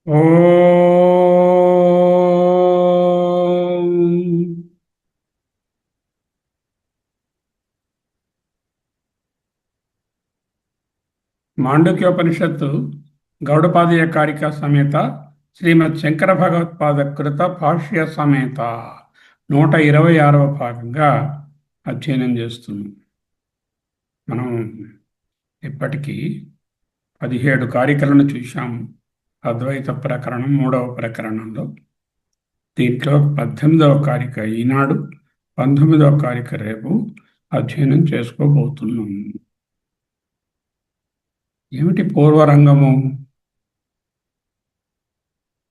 ఓం మాండుక్యోపనిషత్తు గౌడపాదీయ కారిక సమేత శ్రీమద్ శంకర భగవత్పాద కృత భాష్య సమేత 126వ భాగంగా అధ్యయనం చేస్తున్నాం. మనం ఇప్పటికీ 17 కారికలను చూశాము. అద్వైత ప్రకరణం 3వ ప్రకరణంలో. దీంట్లో 18వ కారిక ఈనాడు, 19వ కారిక రేపు అధ్యయనం చేసుకోబోతున్నాం. ఏమిటి పూర్వరంగము?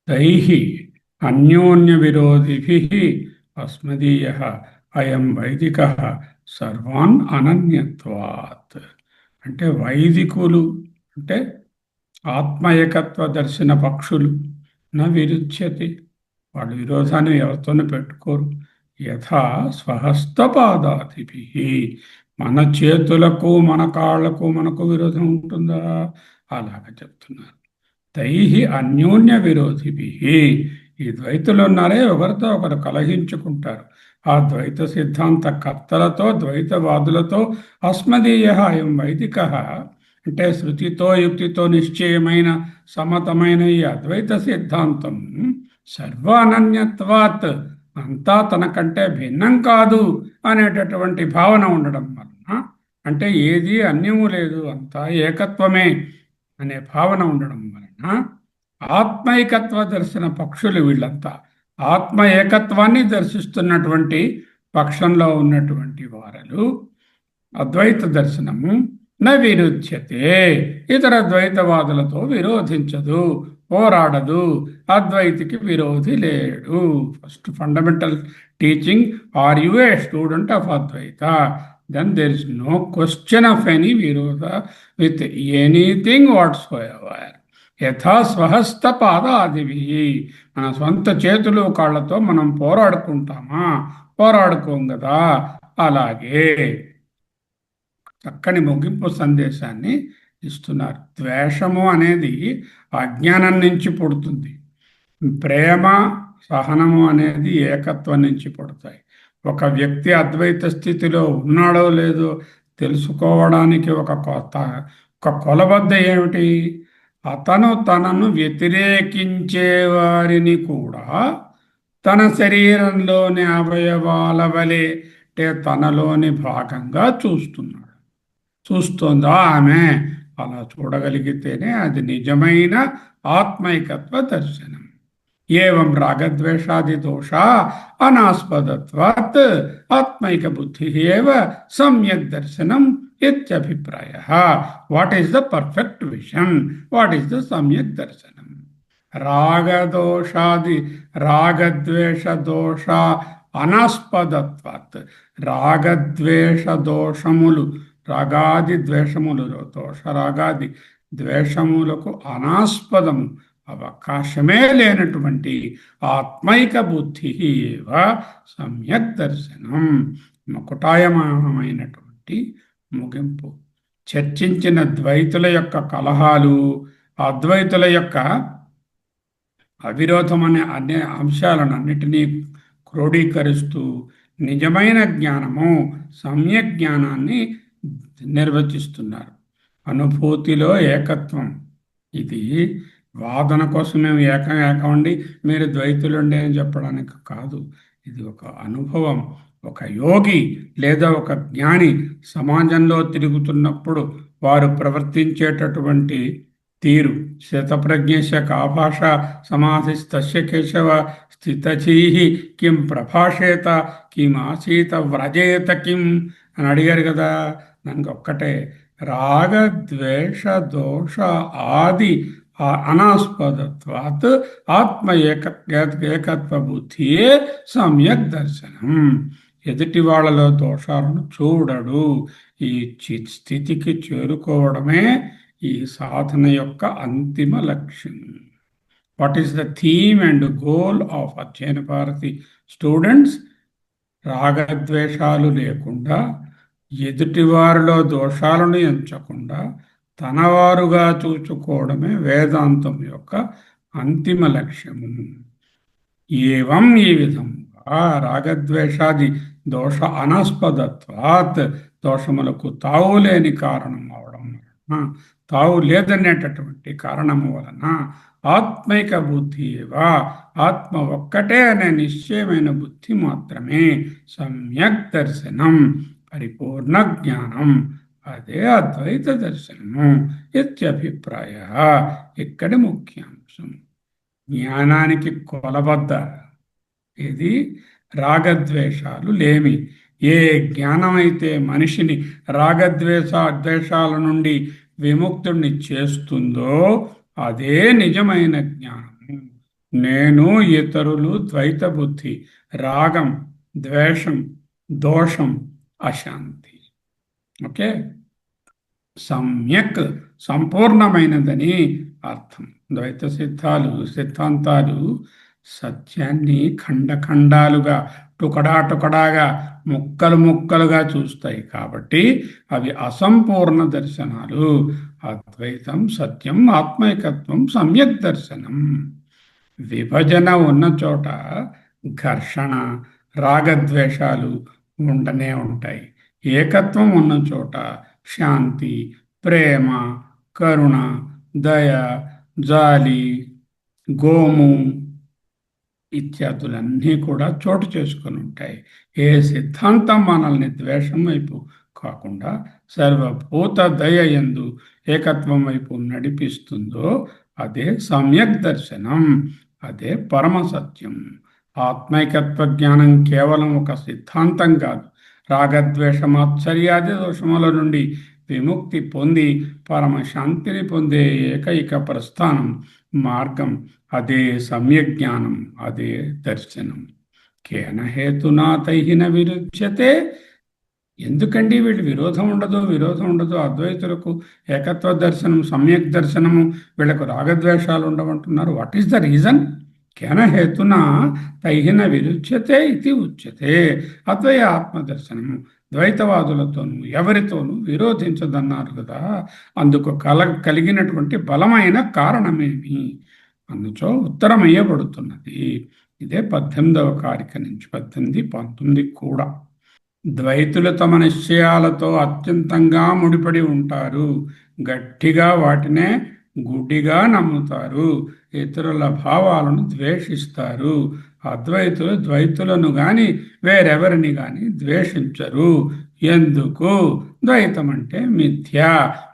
తైహి అన్యోన్య విరోధిభిః అస్మదీయః అయం వైదికః సర్వాన్ అనన్యత్వాత్. అంటే వైదికులు అంటే ఆత్మ ఏకత్వ దర్శన పక్షులు నా విరుచ్యతి, వాళ్ళు విరోధాన్ని ఎవరితోనూ పెట్టుకోరు. యథా స్వహస్తపాదాదిభిః, మన చేతులకు మన కాళ్లకు మనకు విరోధం ఉంటుందా? అలాగా చెప్తున్నారు. తైహి అన్యోన్య విరోధిభిః, ఈ ద్వైతులు ఉన్నారే ఒకరితో ఒకరు కలహించుకుంటారు. ఆ ద్వైత సిద్ధాంత కర్తలతో ద్వైతవాదులతో అస్మదీయః అయం వైదికః, అంటే శృతితో యుక్తితో నిశ్చయమైన సమతమైన ఈ అద్వైత సిద్ధాంతం సర్వ అనన్యత్వాత్, అంతా తనకంటే భిన్నం కాదు అనేటటువంటి భావన ఉండడం వలన, అంటే ఏది అన్యము లేదు, అంతా ఏకత్వమే అనే భావన ఉండడం వలన ఆత్మైకత్వ దర్శన పక్షులు వీళ్ళంతా. ఆత్మ ఏకత్వాన్ని దర్శిస్తున్నటువంటి పక్షంలో ఉన్నటువంటి వారలు అద్వైత దర్శనము న విరుధ్యతే, ఇతర ద్వైతవాదులతో విరోధించదు, పోరాడదు. అద్వైతికి విరోధి లేడు. First fundamental teaching, are you a student of Advaita, then there is no question of any virodha with anything whatsoever. యథా స్వహస్త పాదాదివి, మన సొంత చేతులు కాళ్లతో మనం పోరాడుకుంటామా? పోరాడుకోం కదా. అలాగే చక్కని ముగింపు సందేశాన్ని ఇస్తున్నారు. ద్వేషము అనేది అజ్ఞానం నుంచి పుడుతుంది, ప్రేమ సహనము అనేది ఏకత్వం నుంచి పుడతాయి. ఒక వ్యక్తి అద్వైత స్థితిలో ఉన్నాడో లేదో తెలుసుకోవడానికి ఒక కొలబద్ద ఏమిటి? అతను తనను వ్యతిరేకించే వారిని కూడా తన శరీరంలోని అవయవాల వలె, అంటే తనలోని భాగంగా చూస్తున్నాడు. చూస్తుందా ఆమె? అలా చూడగలిగితేనే అది నిజమైన ఆత్మైకత్వ దర్శనం. ఏవం రాగద్వేషాది దోష అనాస్పదత్వాత్ ఆత్మైక బుద్ధి ఏవ సమ్యక్ దర్శనం ఇత్యభిప్రాయః. What is the perfect vision? What is the సమ్యక్ దర్శనం? రాగద్వేష దోష అనాస్పదత్వాత్, రాగద్వేష దోషములు, రాగాది ద్వేషములు, దోషరాగాది ద్వేషములకు అనాస్పదము, అవకాశమే లేనటువంటి ఆత్మైక బుద్ధి ఏవ సమ్యక్ దర్శనం. మకుటాయమానమైనటువంటి ముగింపు. చర్చించిన ద్వైతుల యొక్క కలహాలు, అద్వైతుల యొక్క అవిరోధం అనే అన్ని అంశాలను అన్నిటినీ క్రోడీకరిస్తూ నిజమైన జ్ఞానము, సమ్యక్ జ్ఞానాన్ని నిర్వచిస్తున్నారు. అనుభూతిలో ఏకత్వం. ఇది వాదన కోసం మేము ఏకమండి, మీరు ద్వైతులుండి అని చెప్పడానికి కాదు. ఇది ఒక అనుభవం. ఒక యోగి లేదా ఒక జ్ఞాని సమాజంలో తిరుగుతున్నప్పుడు వారు ప్రవర్తించేటటువంటి తీరు, శతప్రజ్ఞస్య కాభాష సమాధిస్తస్య కేశవ స్థితచీహి కిం ప్రభాషేత కిం ఆసీత వ్రజేత కిం అని అడిగారు కదా. దానికి ఒక్కటే, రాగద్వేష దోష ఆది అనాస్పదత్వాత్ ఆత్మ ఏకత్వ బుద్ధియే సమ్యక్ దర్శనం. ఎదుటి వాళ్ళలో దోషాలను చూడడు. ఈ స్థితికి చేరుకోవడమే ఈ సాధన యొక్క అంతిమ లక్ష్యం. What is the theme and goal of అధ్యయన భారతి స్టూడెంట్స్? రాగద్వేషాలు లేకుండా, ఎదుటివారిలో దోషాలను ఎంచకుండా తనవారుగా చూసుకోవడమే వేదాంతం యొక్క అంతిమ లక్ష్యము. ఏవం ఈ విధంగా రాగద్వేషాది దోష అనస్పదత్వాత్, దోషములకు తావులేని కారణం అవడం వలన, తావు లేదనేటటువంటి కారణము వలన ఆత్మైక బుద్ధి ఏవా, ఆత్మ ఒక్కటే అనే నిశ్చయమైన బుద్ధి మాత్రమే సమ్యక్ దర్శనం, పరిపూర్ణ జ్ఞానం, అదే అద్వైత దర్శనము ఇత్యభిప్రాయ. ఇక్కడి ముఖ్యాంశం. జ్ఞానానికి కొలబద్ద ఇది రాగద్వేషాలు లేమి. ఏ జ్ఞానమైతే మనిషిని ద్వేషాల నుండి విముక్తుణ్ణి చేస్తుందో అదే నిజమైన జ్ఞానము. నేను, ఇతరులు, ద్వైత బుద్ధి, రాగం, ద్వేషం, దోషం, అశాంతి. ఓకే, సమ్యక్ సంపూర్ణమైనదని అర్థం. ద్వైత సిద్ధాంతాలు సత్యాన్ని ఖండఖండాలుగా, టుకడాగా, ముక్కలుగా చూస్తాయి. కాబట్టి అవి అసంపూర్ణ దర్శనాలు. అద్వైతం, సత్యం, ఆత్మైకత్వం సమ్యక్ దర్శనం. విభజన ఉన్న చోట ఘర్షణ, రాగద్వేషాలు ఉండనే ఉంటాయి. ఏకత్వం ఉన్న చోట శాంతి, ప్రేమ, కరుణ, దయ, జాలి, గోము ఇత్యాదులన్నీ కూడా చోటు చేసుకొని ఉంటాయి. ఏ సిద్ధాంతం మనల్ని ద్వేషం వైపు కాకుండా సర్వభూత దయ యందు ఏకత్వం వైపు నడిపిస్తుందో అదే సమ్యక్ దర్శనం, అదే పరమ సత్యం. ఆత్మైకత్వ జ్ఞానం కేవలం ఒక సిద్ధాంతం కాదు. రాగద్వేషమాత్సర్యాది దోషముల నుండి విముక్తి పొంది పరమశాంతిని పొందే ఏకైక ప్రస్థానం, మార్గం. అదే సమ్యక్ జ్ఞానం, అదే దర్శనం. కేన హేతునా తైహిన విరుచ్యతే. ఎందుకండి వీళ్ళు విరోధం ఉండదు అద్వైతులకు ఏకత్వ దర్శనం, సమ్యక్ దర్శనము, వీళ్ళకు రాగద్వేషాలు ఉండవంటున్నారు. What is the reason? కేన హేతునా తైహిన విరుచ్యతే ఇది ఉచ్యతే. అద్వయ ఆత్మదర్శనము ద్వైతవాదులతోనూ ఎవరితోనూ విరోధించదన్నారు కదా. అందుకు కలిగినటువంటి బలమైన కారణమేమి అందుచో ఉత్తరమయ్యబడుతున్నది. ఇదే 18వ కారిక నుంచి 18, 19 కూడా. ద్వైతులు తమ నిశ్చయాలతో అత్యంతంగా ముడిపడి ఉంటారు. గట్టిగా వాటినే గుడ్డిగా నమ్ముతారు. ఇతరుల భావాలను ద్వేషిస్తారు. అద్వైతులు ద్వైతులను గాని వేరెవరిని గాని ద్వేషించరు. ఎందుకు? ద్వైతం అంటే మిథ్య.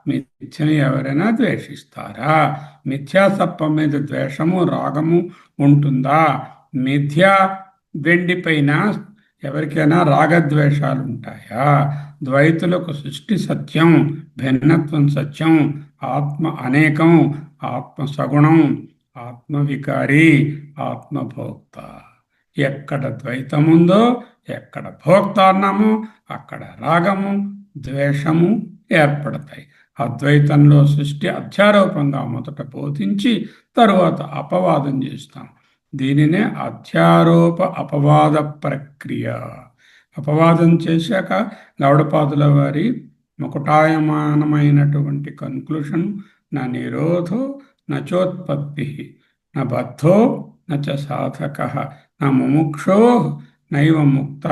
మిథ్యని ఎవరైనా ద్వేషిస్తారా? మిథ్యాసత్వం మీద ద్వేషము, రాగము ఉంటుందా? మిథ్య వెండిపైన ఎవరికైనా రాగద్వేషాలు ఉంటాయా? ద్వైతులకు సృష్టి సత్యం, భిన్నత్వం సత్యం, ఆత్మ అనేకం, ఆత్మ సగుణం, ఆత్మవికారి, ఆత్మభోక్త. ఎక్కడ ద్వైతముందో, ఎక్కడ భోక్త అన్నామో అక్కడ రాగము, ద్వేషము ఏర్పడతాయి. అద్వైతంలో సృష్టి అధ్యారోపంగా మొదట బోధించి తరువాత అపవాదం చేస్తాం. దీనినే అధ్యారోప అపవాద ప్రక్రియ. అపవాదం చేశాక గౌడపాదుల వారి ముకుటాయమానమైనటువంటి కన్క్లూషన్, నా నిరోధో నచోత్పత్తి, నా బద్ధో నచ సాధక, నా ముముక్షో నైవ ముక్త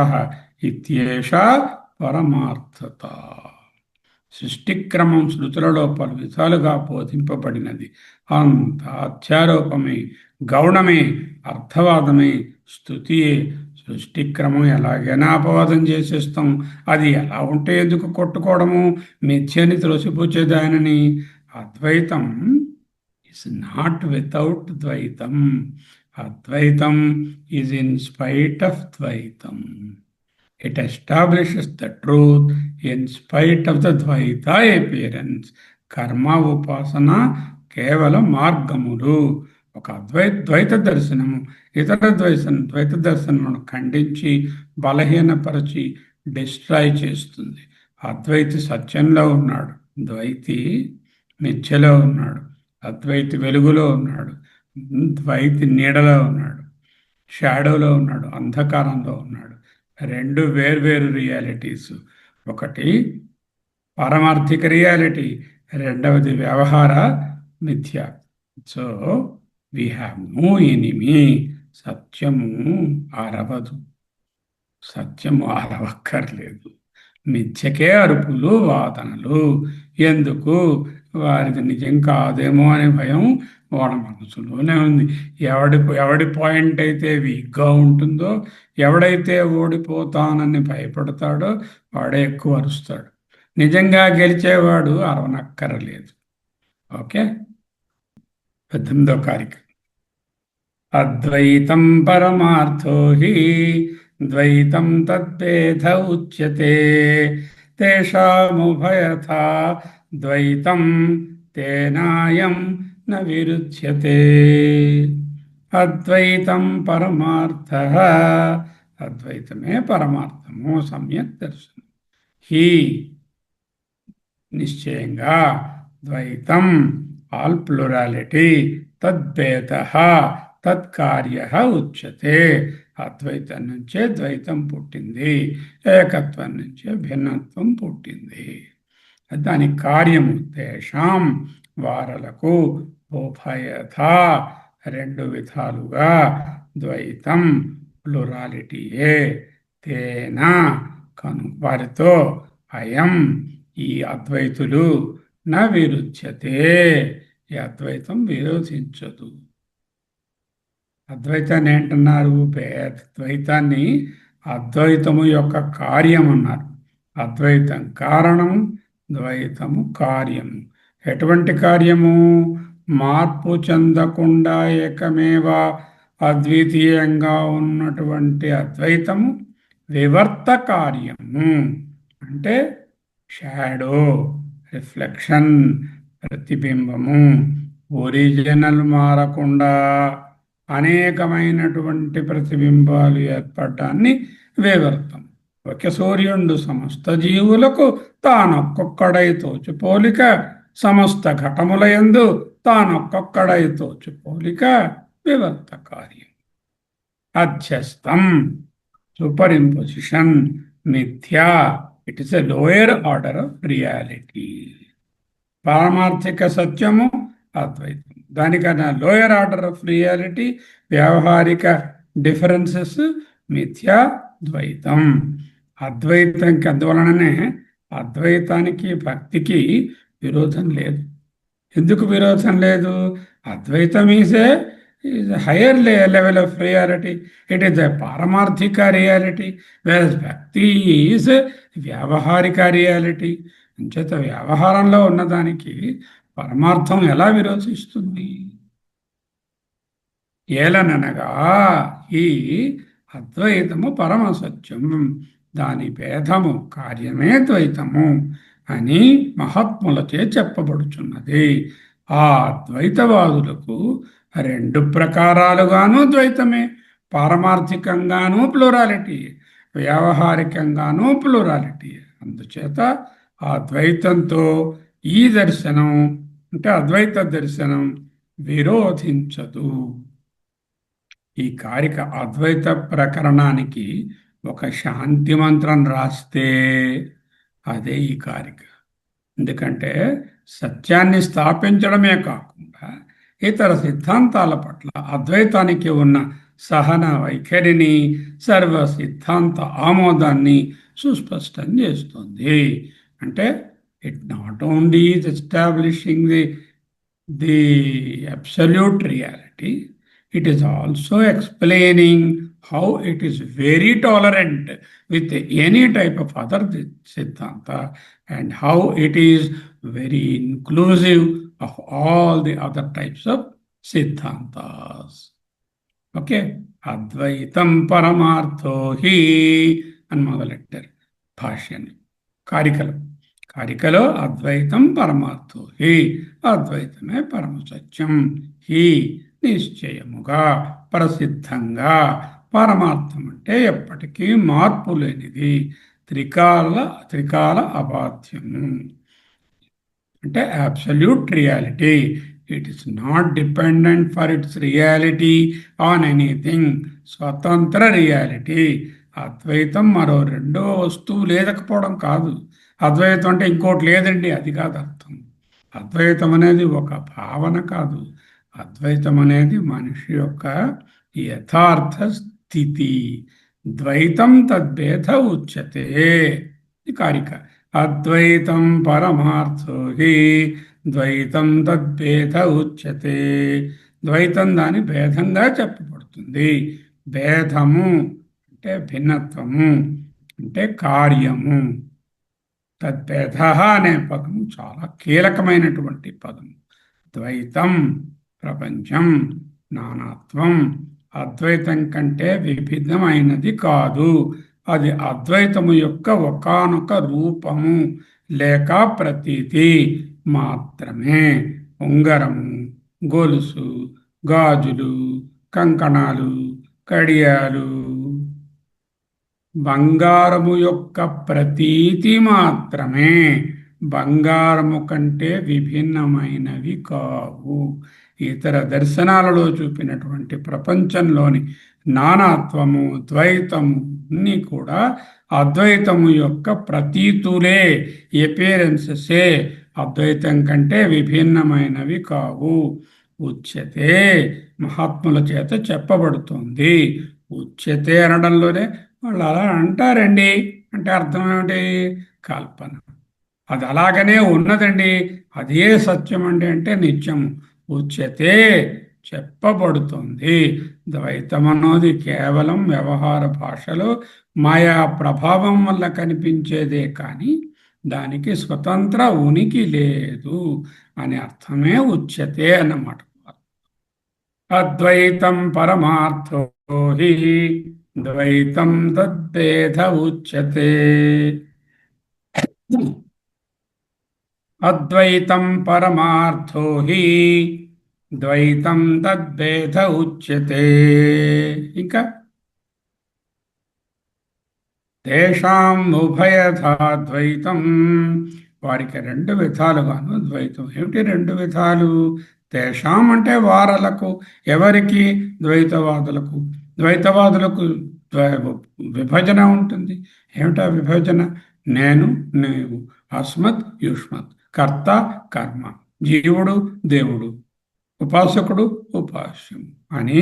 ఇత్యేషా పరమార్థత. సృష్టిక్రమం శృతులలో పలు విధాలుగా బోధింపబడినది. అంత అధ్యారోపమే, గౌణమే, అర్థవాదమే, స్తుతియే. సృష్టిక్రమం ఎలాగైనా అపవాదం చేసేస్తాం. అది ఎలా ఉంటే ఎందుకు కొట్టుకోవడము? మిథ్యని త్రోసిపుచ్చేదానని. అద్వైతం is not without Dvaitam. Advaitam is in spite of Dvaitam. It establishes the truth in spite of the Dvaita appearance. Karma upasana కేవలం మార్గములు. ఒక ద్వైత దర్శనము ఇతర ద్వైత దర్శనమును ఖండించి బలహీనపరచి డిస్ట్రాయ్ చేస్తుంది. అద్వైతి సత్యంలో ఉన్నాడు, ద్వైతి మిథ్యలో ఉన్నాడు. అద్వైతి వెలుగులో ఉన్నాడు, ద్వైతి నీడలో ఉన్నాడు, షాడోలో ఉన్నాడు, అంధకారంలో ఉన్నాడు. రెండు వేర్వేరు రియాలిటీస్. ఒకటి పారమార్థిక రియాలిటీ, రెండవది వ్యవహార మిథ్య. So we have no enemy. సత్యము అరవదు, సత్యము అరవక్కర్లేదు. మిథ్యకే అరుపులు వాదనలు. ఎందుకు? వారికి నిజం కాదేమో అనే భయం వాడి మనసులోనే ఉంది. ఎవడి పాయింట్ అయితే వీక్గా ఉంటుందో, ఎవడైతే ఓడిపోతానని భయపడతాడో వాడే ఎక్కువ అరుస్తాడు. నిజంగా గెలిచేవాడు అరవనక్కరలేదు. ఓకే, 18వ కారిక. అద్వైతం పరమార్థో హి ద్వైతం తద్భేద ఉచ్యతే తేషాముభయథా ద్వైతం తేనాయం న విరుధ్యతే. అద్వైతం పరమార్థః, అద్వైతమే పరమార్థము, సమ్యక్ దర్శనం. హి నిశ్చయంగా, ద్వైతం ఆల్ ప్లూరాలిటీ, తద్భేద తత్కార్య ఉచ్యతే. అద్వైతం నుంచే ద్వైతం పుట్టింది, ఏకత్వం నుంచే భిన్నత్వం పుట్టింది. దాని కార్యము తేషాం వారలకు ఉభయథా రెండు విధాలుగా ద్వైతం ప్లూరాలిటీయే తేనా కను వారితో అయం ఈ అద్వైతులు నా విరుధ్యతే, ఈ అద్వైతం విరోధించదు. అద్వైతాన్ని ఏంటన్నారు? ద్వైతాన్ని అద్వైతము యొక్క కార్యం అన్నారు. అద్వైతం కారణం, ద్వైతము కార్యము. ఎటువంటి కార్యము? మార్పు చెందకుండా ఏకమేవా అద్వితీయంగా ఉన్నటువంటి అద్వైతము వివర్త కార్యము. అంటే షాడో, రిఫ్లెక్షన్, ప్రతిబింబము. ఒరిజినల్ మారకుండా అనేకమైనటువంటి ప్రతిబింబాలు ఏర్పడటాన్ని వివర్తం. ఒక సూర్యుడు సమస్త జీవులకు తానొక్కొక్కడై తోచు పోలిక, సమస్త ఘటముల యందు తానొక్కొక్కడై తోచు పోలిక వివర్త కార్యం. అధ్యస్థం సూపర్ ఇంపోజిషన్ మిథ్యా, it is a lower order of reality. పారమార్థిక సత్యము అద్వైతం, దానికన్నా లోయర్ ఆర్డర్ ఆఫ్ రియాలిటీ వ్యావహారిక డిఫరెన్సెస్ మిథ్యా ద్వైతం. అద్వైతంకి అందువలననే అద్వైతానికి భక్తికి విరోధం లేదు. ఎందుకు విరోధం లేదు? అద్వైతం is a higher level of reality, it is a పారమార్థిక రియాలిటీ, వేరస్ భక్తి ఈజ్ వ్యావహారిక రియాలిటీ. అంచేత వ్యవహారంలో ఉన్నదానికి పరమార్థం ఎలా విరోధిస్తుంది? ఏలననగా ఈ అద్వైతము పరమసత్యం, దాని భేదము కార్యమే ద్వైతము అని మహాత్ములచే చెప్పబడుచున్నది. ఆ ద్వైతవాదులకు రెండు ప్రకారాలుగాను ద్వైతమే, పారమార్థికంగాను ప్లూరాలిటీ, వ్యావహారికంగాను ప్లూరాలిటీ. అందుచేత ఆ ద్వైతంతో ఈ దర్శనం అంటే అద్వైత దర్శనం విరోధించదు. ఈ కారిక అద్వైత ప్రకరణానికి ఒక శాంతి మంత్రం రాస్తే అదే ఈ కారిక. ఎందుకంటే సత్యాన్ని స్థాపించడమే కాకుండా ఇతర సిద్ధాంతాల పట్ల అద్వైతానికి ఉన్న సహన వైఖరిని, సర్వ సిద్ధాంత ఆమోదాన్ని సుస్పష్టం చేస్తుంది. అంటే it not only is establishing the absolute reality, it is also explaining how it is very tolerant with any type of other Siddhanta and how it is very inclusive of all the other types of Siddhantas. Okay, Advaitam Paramartho Hi అని మొదలెట్టారు భాష్యాన్ని. కారికలో అద్వైతం పరమార్థో హి, అద్వైతమే పరమసత్యం. హి నిశ్చయముగా, ప్రసిద్ధంగా. పరమార్థం అంటే ఎప్పటికీ మార్పు లేనిది, త్రికాల అబాధ్యము. అంటే absolute reality. It is not dependent for it's reality on anything. స్వతంత్ర రియాలిటీ. అద్వైతం మరో రెండో వస్తువు లేకపోవడం కాదు. అద్వైతం అంటే ఇంకోటి లేదండి, అది కాదు అర్థం. అద్వైతం అనేది ఒక భావన కాదు, అద్వైతం అనేది మనిషి యొక్క యథార్థ స్థితి. ద్వైతం తద్భేద ఉచ్యతే. ఇది కారిక. అద్వైతం పరమార్థో హి ద్వైతం తద్భేద ఉచ్యతే. ద్వైతం దాని భేదంగా చెప్పబడుతుంది. భేదము అంటే భిన్నత్వము, అంటే కార్యము. తద్భేద అనే పదం చాలా కీలకమైనటువంటి పదం. ద్వైతం ప్రపంచం, నానాత్వం. అద్వైతం కంటే విభిన్నమైనది కాదు. అది అద్వైతము యొక్క ఒకానొక రూపము లేక ప్రతీతి మాత్రమే. ఉంగరము, గొలుసు, గాజులు, కంకణాలు, కడియాలు బంగారము యొక్క ప్రతీతి మాత్రమే. బంగారము కంటే విభిన్నమైనవి కావు. ఇతర దర్శనాలలో చూపినటువంటి ప్రపంచంలోని నానాత్వము, ద్వైతము అన్నీ కూడా అద్వైతము యొక్క ప్రతీతులే, ఎపీరెన్సెసే. అద్వైతం కంటే విభిన్నమైనవి కావు. ఉచ్యతే మహాత్ముల చేత చెప్పబడుతుంది. ఉచ్యతే అనడంలోనే వాళ్ళు అలా అంటారండి అంటే అర్థం ఏమిటి? కల్పన. అది అలాగనే ఉన్నదండి, అదే సత్యం అండి అంటే నిత్యము. ఉచ్యతే చెప్పబడుతుంది. ద్వైతం అన్నది కేవలం వ్యవహార భాషలో మాయా ప్రభావం వల్ల కనిపించేదే కానీ దానికి స్వతంత్ర ఉనికి లేదు అనే అర్థమే ఉచ్యతే అన్నమాట. అద్వైతం పరమార్థో హి ద్వైతం తద్భేద ఉచ్యతే. అద్వైతం పరమార్థో హి ద్వైతం తద్భేద ఉచ్యతే. ఇంకా తేషాం ఉభయథా ద్వైతం, వారికి రెండు విధాలుగాను ద్వైతం. ఏమిటి రెండు విధాలు? తేషాం అంటే వారలకు. ఎవరికి? ద్వైతవాదులకు. ద్వైతవాదులకు విభజన ఉంటుంది. ఏమిటా విభజన? నేను, నీవు, అస్మత్, యుష్మత్, కర్త, కర్మ, జీవుడు, దేవుడు, ఉపాసకుడు, ఉపాస్యం అని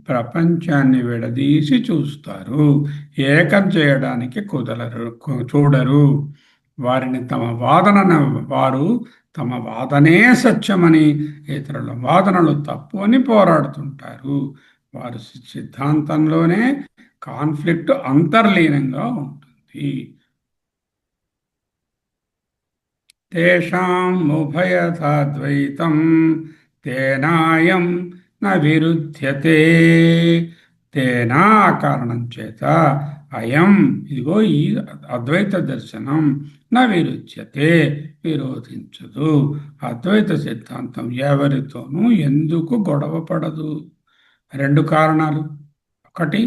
ప్రపంచాన్ని విడదీసి చూస్తారు. ఏకం చేయడానికి చూడరు. వారిని వారు తమ వాదనే సత్యమని, ఇతరుల వాదనలు తప్పు అని పోరాడుతుంటారు. వారి సిద్ధాంతంలోనే కాన్ఫ్లిక్ట్ అంతర్లీనంగా ఉంటుంది. తేషాం ఉభయథా ద్వైతం తేనాయం న విరుధ్యతే. తేనా కారణం చేత అయం ఇదిగో ఈ అద్వైత దర్శనం న విరుధ్యతే విరోధించదు. అద్వైత సిద్ధాంతం ఎవరితోనూ ఎందుకు గొడవ పడదు? రెండు కారణాలు. ఒకటి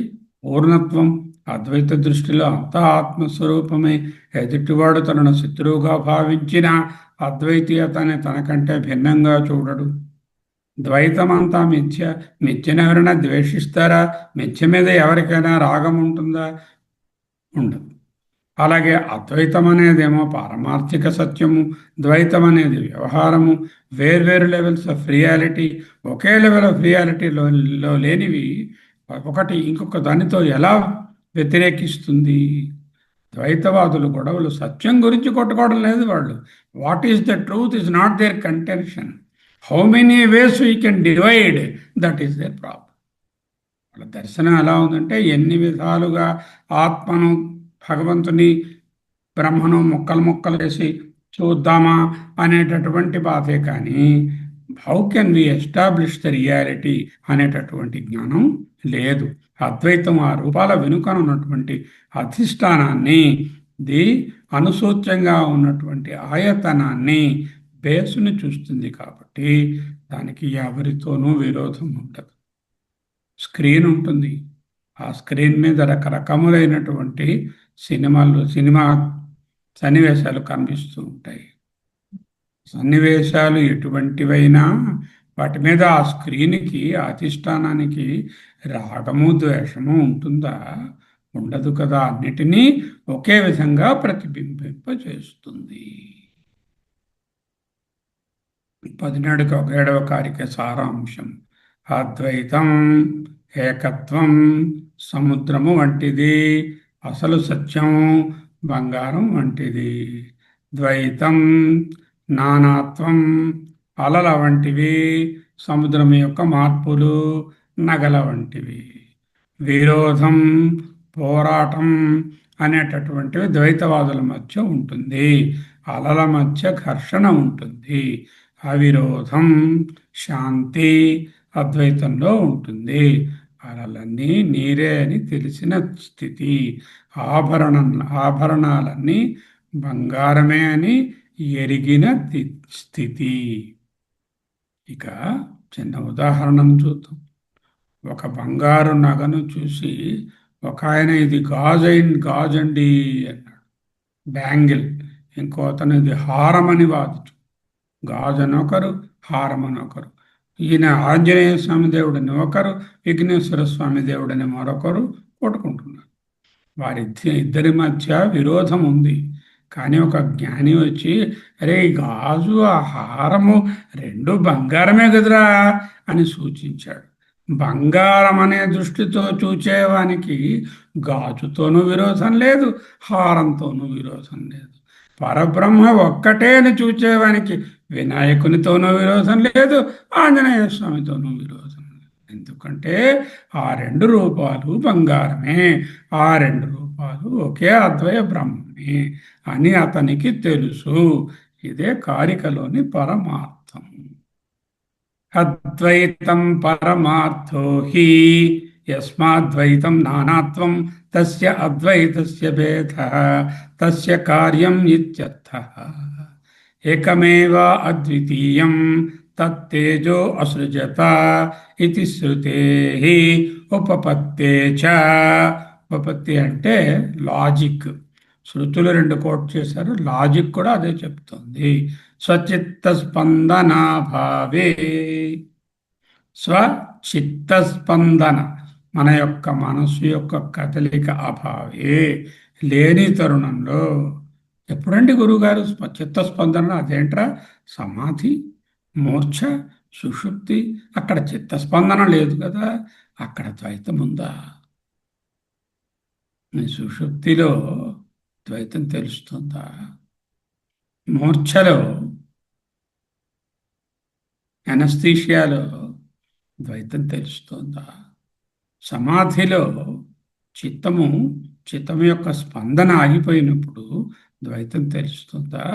పూర్ణత్వం. అద్వైత దృష్టిలో అంతా ఆత్మస్వరూపమే. ఎదుటివాడు తనను శత్రువుగా భావించిన అద్వైతి అతన్ని తనకంటే భిన్నంగా చూడడు. ద్వైతం అంతా మిథ్య. మిథ్యను ఎవరైనా ద్వేషిస్తారా? మిథ్య మీద ఎవరికైనా రాగం ఉంటుందా? ఉండదు. అలాగే అద్వైతం అనేదేమో పారమార్థిక సత్యము, ద్వైతం అనేది వ్యవహారము. వేర్వేరు లెవెల్స్ ఆఫ్ రియాలిటీ. ఒకే లెవెల్ ఆఫ్ రియాలిటీలో లేనివి ఒకటి ఇంకొక దానితో ఎలా వ్యతిరేకిస్తుంది? ద్వైతవాదులు గొడవలు సత్యం గురించి కొట్టుకోవడం లేదు. వాళ్ళు what is the truth is not their contention. How many ways we can divide, that is their problem. వాళ్ళ దర్శనం ఎలా ఉందంటే ఎన్ని విధాలుగా ఆత్మను, భగవంతుని, బ్రహ్మను ముక్కలు ముక్కలు చేసి చూద్దామా అనేటటువంటి బాధే కానీ how can we establish the reality అనేటటువంటి జ్ఞానం లేదు. అద్వైతం ఆ రూపాల వెనుకన ఉన్నటువంటి అధిష్టానాన్ని, అనుసూచ్యంగా ఉన్నటువంటి ఆయతనాన్ని, బేసుని చూస్తుంది కాబట్టి దానికి ఎవరితోనూ విరోధం ఉండదు. స్క్రీన్ ఉంటుంది. ఆ స్క్రీన్ మీద రకరకములైనటువంటి సినిమా సన్నివేశాలు కనిపిస్తూ ఉంటాయి. సన్నివేశాలు ఎటువంటివైనా వాటి మీద ఆ స్క్రీన్కి, అధిష్టానానికి రాగము, ద్వేషము ఉంటుందా? ఉండదు కదా. అన్నిటినీ ఒకే విధంగా ప్రతిబింబింపజేస్తుంది. 17కి 17వ కారిక సారాంశం. అద్వైతం ఏకత్వం సముద్రము వంటిది, అసలు సత్యం బంగారం వంటిది. ద్వైతం నానాత్వం అలల వంటివి, సముద్రం యొక్క మార్పులు నగల వంటివి. విరోధం పోరాటం అనేటటువంటివి ద్వైతవాదుల మధ్య ఉంటుంది. అలల మధ్య ఘర్షణ ఉంటుంది. అవిరోధం శాంతి అద్వైతంలో ఉంటుంది. అలలన్నీ నీరే అని తెలిసిన స్థితి. ఆభరణ ఆభరణాలన్నీ బంగారమే అని ఎరిగిన స్థితి. ఇక చిన్న ఉదాహరణను చూద్దాం. ఒక బంగారు నగను చూసి ఒక ఆయన ఇది గాజండి అన్నాడు, బ్యాంగిల్. ఇంకో అతను ఇది హారం అని వాదించు. గాజు అని ఒకరు, హారం అని ఒకరు. ఈయన ఆంజనేయ స్వామి దేవుడని ఒకరు, విఘ్నేశ్వర స్వామి దేవుడని మరొకరు కొట్టుకుంటున్నారు. ఇద్దరి మధ్య విరోధం ఉంది. కానీ ఒక జ్ఞాని వచ్చి, అరే ఈ గాజు ఆ హారము రెండు బంగారమే కదరా అని సూచించాడు. బంగారం అనే దృష్టితో చూచేవానికి గాజుతోనూ విరోధం లేదు, హారంతోనూ విరోధం లేదు. పరబ్రహ్మ ఒక్కటే అని చూచేవానికి వినాయకునితోనూ విరోధం లేదు, ఆంజనేయ స్వామితోనూ విరోధం లేదు. ఎందుకంటే ఆ రెండు రూపాలు బంగారమే, ఆ రెండు రూపాలు ఒకే అద్వయ బ్రహ్మమే అని అతనికి తెలుసు. ఇదే కారికలోని పరమార్థం. అద్వైతం పరమార్థో హి యస్మాద్వైతం నానాత్వం తస్య అద్వైతస్య భేదః తస్య కార్యం ఇత్యర్థః. ఏకమేవ అద్వితీయం తత్తేజో అసృజత ఇది శృతేః ఉపపత్తేః చ. ఉపపత్తి అంటే లాజిక్. శృతులు రెండు కోట్ చేశారు, లాజిక్ కూడా అదే చెప్తుంది. స్వచిత్త స్పందనాభావే, స్వచిత్త స్పందన మన యొక్క మనస్సు యొక్క కదలిక అభావే, లేని తరుణంలో. ఎప్పుడండి గురువుగారు చిత్తస్పందన? అదేంట్రా, సమాధి, మూర్ఛ, సుషుప్తి. అక్కడ చిత్తస్పందన లేదు కదా, అక్కడ ద్వైతం ఉందా? సుషుప్తిలో ద్వైతం తెలుస్తుందా? మూర్ఛలో, అనస్థీషియాలో ద్వైతం తెలుస్తుందా? సమాధిలో చిత్తము యొక్క స్పందన ఆగిపోయినప్పుడు ద్వైతం తెలుస్తుందా?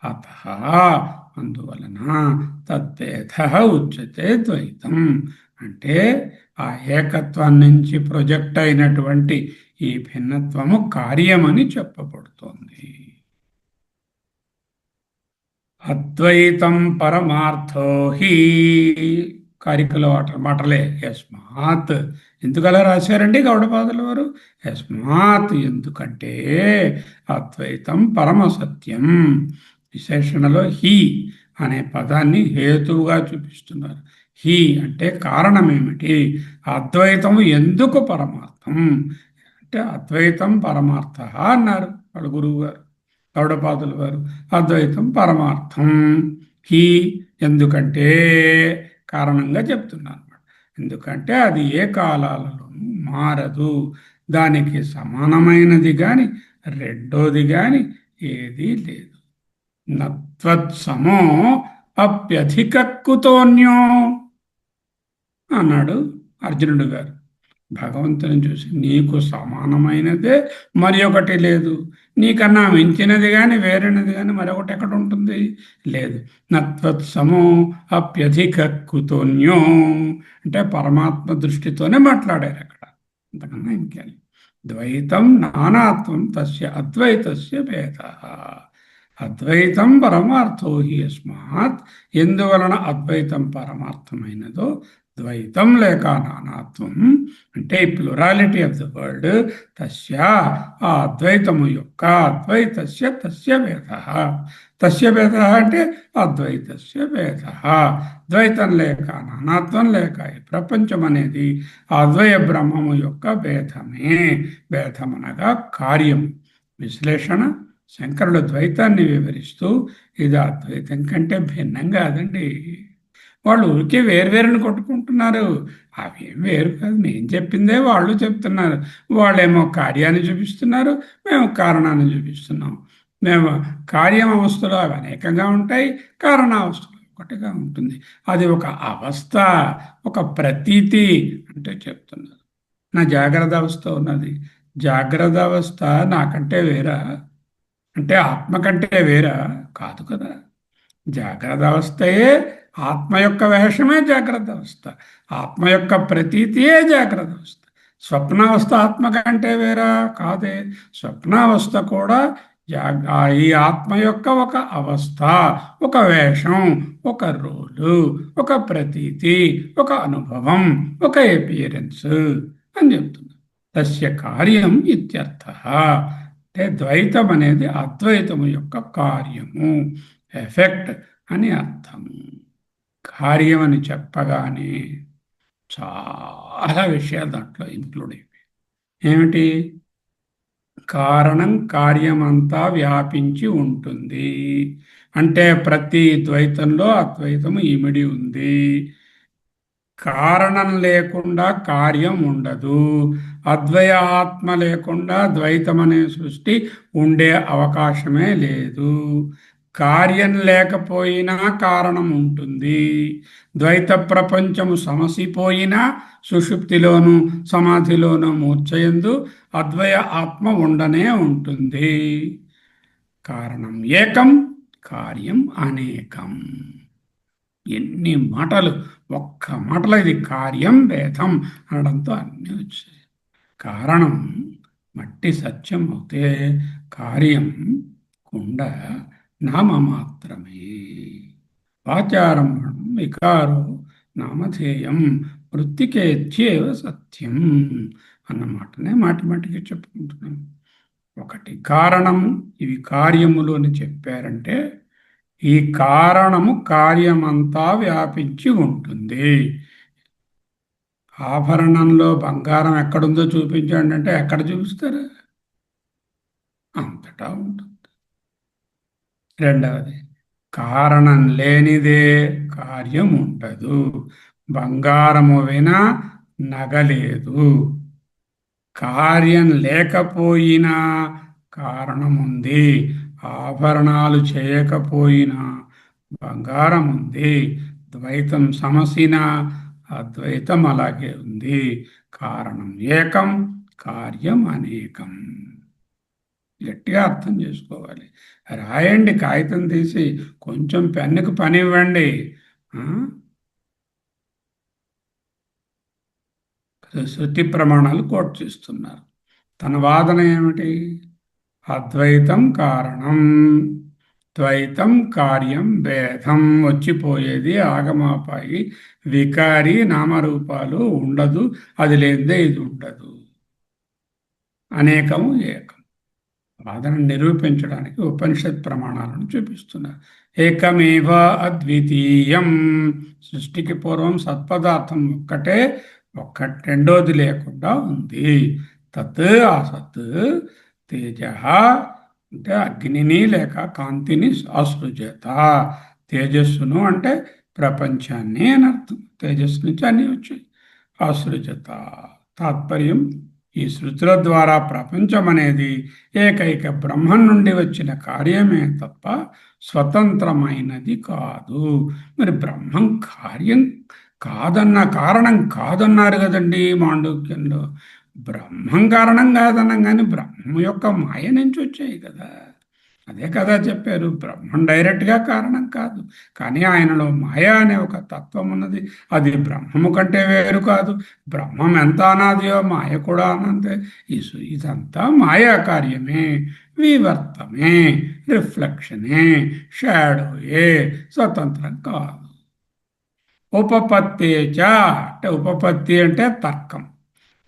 అత అందువలన తద్భేద ఉచ్యతే ద్వైతం. అంటే ఆ ఏకత్వం నుంచి ప్రొజెక్ట్ అయినటువంటి ఈ భిన్నత్వము కార్యమని చెప్పబడుతోంది. అద్వైతం పరమార్థో హి, కారికలో మాటలే. యస్మాత్, ఎందుకు అలా రాశారండి గౌడపాదుల వారు? యస్మాత్ ఎందుకంటే అద్వైతం పరమ సత్యం. విశేషణలో హి అనే పదాన్ని హేతువుగా చూపిస్తున్నారు. హి అంటే కారణం ఏమిటి? అద్వైతం ఎందుకు పరమార్థం అంటే అద్వైతం పరమార్థ అన్నారు వాళ్ళ గురువు గారు గౌడపాదుల వారు. అద్వైతం పరమార్థం. హి ఎందుకంటే కారణంగా చెప్తున్నారు. ఎందుకంటే అది ఏ కాలాలలోనూ మారదు. దానికి సమానమైనది కానీ రెండోది కానీ ఏదీ లేదు. నత్వత్సమో అప్యధిక కుతోన్యో అన్నాడు అర్జునుడు గారు. భగవంతుని చూసి నీకు సమానమైనదే మరి ఒకటి లేదు, నీకన్నా మించినది కానీ వేరైనది కానీ మరొకటి ఎక్కడ ఉంటుంది? లేదు. నత్వత్సమో అప్యధిక కుతోన్యో అంటే పరమాత్మ దృష్టితోనే మాట్లాడారు అక్కడ, అంతకన్నా ఇంకేం. ద్వైతం నానాత్వం తస్య అద్వైతస్య భేద. అద్వైతం పరమార్థో హి యస్మాత్, ఎందువలన అద్వైతం పరమార్థమైనదో, ద్వైతం లేక నానాత్వం అంటే ప్లూరాలిటీ ఆఫ్ ద వరల్డ్, తస్య ఆ అద్వైతము యొక్క అద్వైతస్య తస్య భేద. తస్య భేద అంటే అద్వైతస్య భేద. ద్వైతం లేక నానాత్వం లేక ఈ ప్రపంచం అనేది అద్వయ బ్రహ్మము యొక్క భేదమే. భేదమనగా కార్యము. విశ్లేషణ శంకరుడు ద్వైతాన్ని వివరిస్తూ ఇది అద్వైతం కంటే భిన్నం కాదండి. వాళ్ళు ఊరికే వేరువేరుని కొట్టుకుంటున్నారు. అవేం వేరు కాదు, నేను చెప్పిందే వాళ్ళు చెప్తున్నారు. వాళ్ళేమో కార్యాన్ని చూపిస్తున్నారు, మేము కారణాన్ని చూపిస్తున్నాం. మేము కార్యమవస్థలు అవి అనేకంగా ఉంటాయి, కారణావస్థలు ఒకటిగా ఉంటుంది. అది ఒక అవస్థ, ఒక ప్రతీతి అంటే చెప్తున్నారు. నా జాగ్రత్త అవస్థ ఉన్నది, జాగ్రత్త అవస్థ నాకంటే వేరా? అంటే ఆత్మ కంటే వేరా? కాదు కదా. జాగ్రత్త అవస్థయే, ఆత్మ యొక్క వేషమే జాగ్రత్త అవస్థ, ఆత్మ యొక్క ప్రతీతియే జాగ్రత్త అవస్థ. స్వప్నావస్థ ఆత్మ కంటే వేరా? కాదే. స్వప్నావస్థ కూడా ఈ ఆత్మ యొక్క ఒక అవస్థ, ఒక వేషం, ఒక రోలు, ఒక ప్రతీతి, ఒక అనుభవం, ఒక ఎపియరెన్స్ అని చెప్తున్నారు. తస్య కార్యం ఇత్యర్థ. అంటే ద్వైతం అనేది అద్వైతము యొక్క కార్యము, ఎఫెక్ట్ అని అర్థము. కార్యం అని చెప్పగానే చాలా విషయాలు దాంట్లో ఇంక్లూడ్ అయిపోయాయి. ఏమిటి? కారణం కార్యమంతా వ్యాపించి ఉంటుంది అంటే ప్రతి ద్వైతంలో అద్వైతము ఇమిడి ఉంది. కారణం లేకుండా కార్యం ఉండదు. అద్వయ ఆత్మ లేకుండా ద్వైతం అనే సృష్టి ఉండే అవకాశమే లేదు. కార్యం లేకపోయినా కారణం ఉంటుంది. ద్వైత ప్రపంచము సమసిపోయినా సుషుప్తిలోను సమాధిలోను మూర్ఛయందు అద్వయ ఆత్మ ఉండనే ఉంటుంది. కారణం ఏకం, కార్యం అనేకం. ఎన్ని మాటలు! ఒక్క మాటలో ఇది కార్యం భేదం అనడంతో అన్నీ వచ్చాయి. కారణం మట్టి సత్యం అవుతే కార్యం కుండ నామమాత్రమే. వాచారంభం వికారో నామధేయం వృత్తికేత్యేవ సత్యం అన్నమాటనే మాటిమాటికి చెప్పుకుంటున్నాం. ఒకటి కారణం, ఇవి కార్యములు అని చెప్పారంటే ఈ కారణము కార్యమంతా వ్యాపించి ఉంటుంది. ఆభరణంలో బంగారం ఎక్కడుందో చూపించండి అంటే ఎక్కడ చూపిస్తారు? అంతటా ఉంటుంది. రెండవది, కారణం లేనిదే కార్యం ఉండదు. బంగారము వినా నగలేదు. కార్యం లేకపోయినా కారణం ఉంది. ఆభరణాలు చేయకపోయినా బంగారం ఉంది. ద్వైతం సమసిన అద్వైతం అలాగే ఉంది. కారణం ఏకం, కార్యం అనేకం. గట్టిగా అర్థం చేసుకోవాలి. రాయండి, కాగితం తీసి కొంచెం పెన్నుకు పని ఇవ్వండి. శృతి ప్రమాణాలు కోట్ చేస్తున్నారు. తన వాదన ఏమిటి? అద్వైతం కారణం, ద్వైతం కార్యం భేదం. వచ్చిపోయేది ఆగమాపాయి వికారి నామరూపాలు ఉండదు, అది లేదే ఇది ఉండదు. అనేకము ఏకం. వాదన నిరూపించడానికి ఉపనిషత్ ప్రమాణాలను చూపిస్తున్నారు. ఏకమేవ అద్వితీయం. సృష్టికి పూర్వం సత్పదార్థం ఒక్కటే, రెండోది లేకుండా ఉంది. తత్ ఆ సత్ తేజ అంటే అగ్నిని లేక కాంతిని అసృజత. తేజస్సును అంటే ప్రపంచాన్ని అని అర్థం. తేజస్సు నుంచి అన్నీ వచ్చాయి. అసృజత తాత్పర్యం, ఈ శృతుల ద్వారా ప్రపంచం అనేది ఏకైక బ్రహ్మం నుండి వచ్చిన కార్యమే తప్ప స్వతంత్రమైనది కాదు. మరి బ్రహ్మం కార్యం కాదన్న, కారణం కాదన్నారు కదండి మాండూక్యంలో. బ్రహ్మం కారణం కాదన్నాం, కానీ బ్రహ్మం యొక్క మాయ నుంచి వచ్చాయి కదా. అదే కదా చెప్పారు. బ్రహ్మం డైరెక్ట్గా కారణం కాదు, కానీ ఆయనలో మాయ అనే ఒక తత్వం ఉన్నది. అది బ్రహ్మము కంటే వేరు కాదు. బ్రహ్మం ఎంత అనాదియో మాయ కూడా అనంతే. ఇదంతా మాయా కార్యమే, వివర్తమే, రిఫ్లెక్షనే, షాడోయే, స్వతంత్రం కాదు. ఉపపత్తేచ అంటే ఉపపత్తి అంటే తర్కం.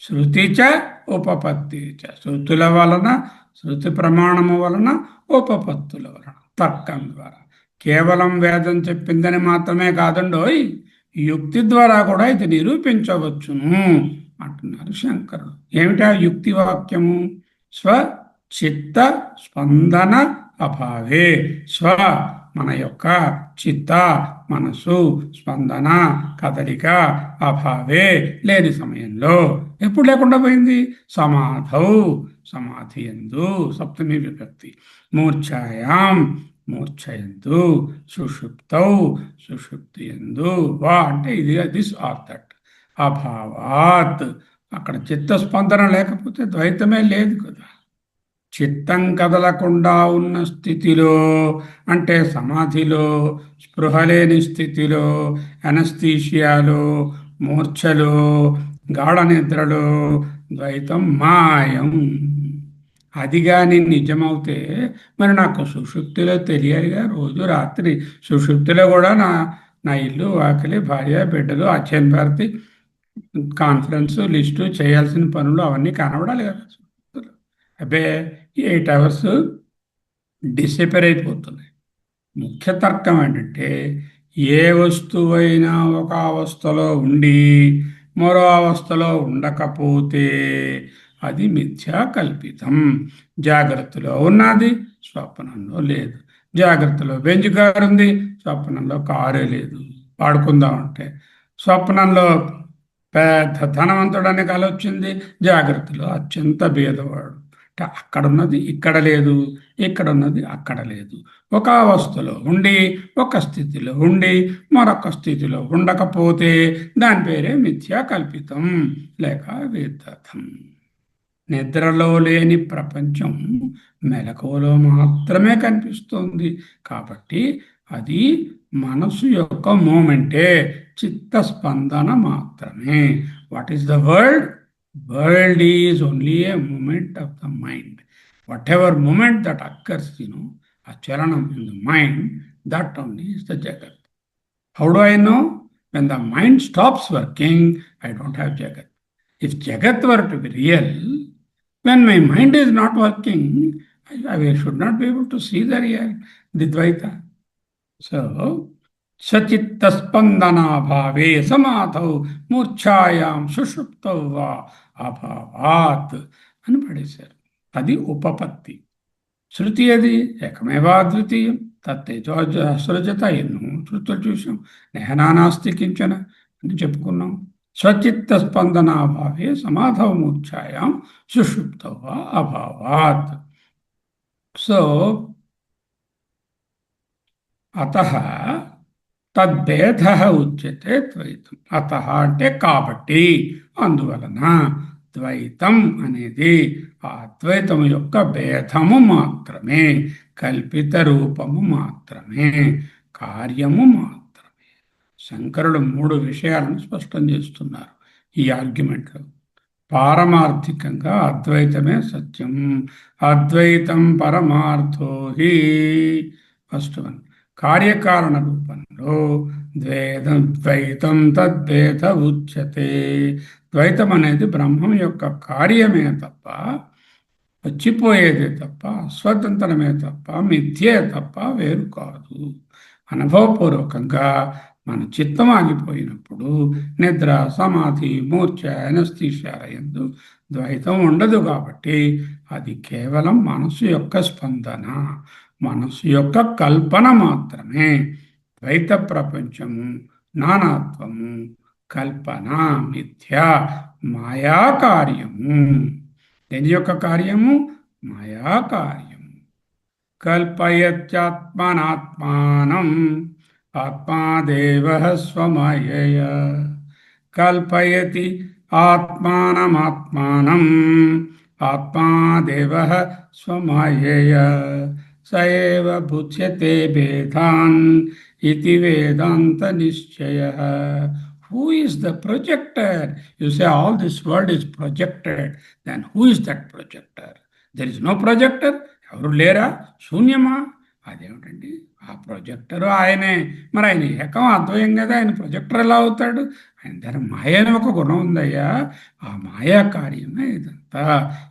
శృతిచ ఉపపత్తిచ, శృతుల వలన, శృతి ప్రమాణము వలన, ఉపపత్తుల వలన, తర్కం ద్వారా. కేవలం వేదం చెప్పిందని మాత్రమే కాదండోయ్, యుక్తి ద్వారా కూడా ఇది నిరూపించవచ్చును అంటున్నారు శంకరుడు. ఏమిటా యుక్తి వాక్యము? స్వ చిత్త స్పందన అభావే. స్వ మన యొక్క చిత్త మనసు స్పందన కదలిక అభావే లేని సమయంలో. ఎప్పుడు లేకుండా పోయింది? సమాధౌ సమాధి యందు సప్తమి విభక్తి. మూర్ఛాయాం మూర్ఛయందు. సుషుప్తౌ సుషుప్తి యందు. వా అంటే ఇది దిస్ ఆర్ దట్. అభావాత్ అక్కడ చిత్తస్పందన లేకపోతే ద్వైతమే లేదు కదా. చిత్తం కదలకుండా ఉన్న స్థితిలో అంటే సమాధిలో, స్పృహ లేని స్థితిలో, అనస్థీషియాలో, మూర్ఛలో, గాఢ నిద్రలో ద్వైతం మాయం. అది కానీ నిజమవుతే మరి నాకు సుషుప్తిలో తెలియాలిగా. రోజు రాత్రి సుషుప్తిలో కూడా నా నా ఇల్లు వాకిలి భార్య బిడ్డలు అచ్చన్ భారతి కాన్ఫరెన్స్ లిస్టు చేయాల్సిన పనులు అవన్నీ కనబడాలి కదా. అబ్బే 8 అవర్స్ డిసిపేర్ అయిపోతున్నాయి. ముఖ్య తర్కం ఏంటంటే ఏ వస్తువైనా ఒక అవస్థలో ఉండి మరో అవస్థలో ఉండకపోతే అది మిథ్యా కల్పితం. జాగ్రత్తలో ఉన్నది, స్వప్నంలో లేదు. జాగ్రత్తలో బెంచ్ కారు ఉంది, స్వప్నంలో కారే లేదు. వాడుకుందామంటే స్వప్నంలో పెద్ద ధనవంతుడని కల వచ్చింది, జాగ్రత్తలో అత్యంత భేదవాడు. అక్కడ ఉన్నది ఇక్కడ లేదు, ఇక్కడ ఉన్నది అక్కడ లేదు. ఒక అవస్థలో ఉండి ఒక స్థితిలో ఉండి మరొక స్థితిలో ఉండకపోతే దాని పేరే మిథ్యా కల్పితం లేక వేదార్థం. నిద్రలో లేని ప్రపంచం మెలకువలో మాత్రమే కనిపిస్తుంది. కాబట్టి అది మనసు యొక్క మూమెంటే, చిత్తస్పందన మాత్రమే. What is the world? World is only a movement of the mind. Whatever movement that occurs, a charanam in the mind, that only is the Jagat. How do I know? When the mind stops working, I don't have Jagat. If Jagat were to be real, when my mind is not working, I should not be able to see the real, the Dvaita. So, సచిత్తస్పందనాభావే సమాధౌ మూర్ఛాయాం సుషుప్తౌ వా అభావాత్ అని పడేశారు. అది ఉపపత్తి. శృతి అది ఏకమేవా ద్వితీయం తత్తేజో సృజత. ఎన్నో శృతులు చూసాం. నేహనానాస్తి కించన అని చెప్పుకున్నాం. స్వచిత్త స్పందనాభావే సమాధౌ మూర్ఛాయాం సుషుప్తౌ వా అభావాత్. సో అతః తద్భేద ఉచ్యతే ద్వైతం. అత అంటే కాబట్టి, అందువలన ద్వైతం అనేది ఆ ద్వైతము యొక్క భేదము మాత్రమే, కల్పిత రూపము మాత్రమే, కార్యము మాత్రమే. శంకరుడు 3 విషయాలను స్పష్టం చేస్తున్నారు ఈ ఆర్గ్యుమెంట్లో. పారమార్థికంగా అద్వైతమే సత్యం. అద్వైతం పరమార్థో హి. First one. కార్యకారణ రూపంలో ద్వైతం తద్భేద ఉచ్యతే. ద్వైతం అనేది బ్రహ్మం యొక్క కార్యమే తప్ప, వచ్చిపోయేదే తప్ప, స్వతంత్రమే తప్ప, మిథ్యే తప్ప వేరు కాదు. అనుభవపూర్వకంగా మన చిత్తం ఆగిపోయినప్పుడు నిద్ర, సమాధి, మూర్ఛ, అనస్థీషియాలయందు ద్వైతం ఉండదు. కాబట్టి అది కేవలం మనసు యొక్క స్పందన, మనసు యొక్క కల్పన మాత్రమే. ద్వైత ప్రపంచము నానాత్వము కల్పన, మిథ్య, మాయా కార్యము. దేని యొక్క కార్యము? మాయా కార్యము. కల్పయత్యాత్మనాత్మానం ఆత్మాదేవః స్వమాయయా. కల్పయతి ఆత్మానమాత్మానం ఆత్మాదేవః స్వమాయయా. స ఏవ బుధ్యతే భేదాన్ ఇతి వేదాంత నిశ్చయః. Who is the projector? You say all this world is projected. Then who is that projector? There is no projector. ఎవరు లేరా? శూన్యమా? అదేమిటండి? ఆ ప్రొజెక్టర్ ఆయనే. మరి ఆయన ఏకం అద్వయం కదా, ఆయన ప్రొజెక్టర్ ఎలా అవుతాడు? ఆయన దగ్గర మాయ అని ఒక గుణం ఉందయ్యా. ఆ మాయా కార్యమే ఇదంతా.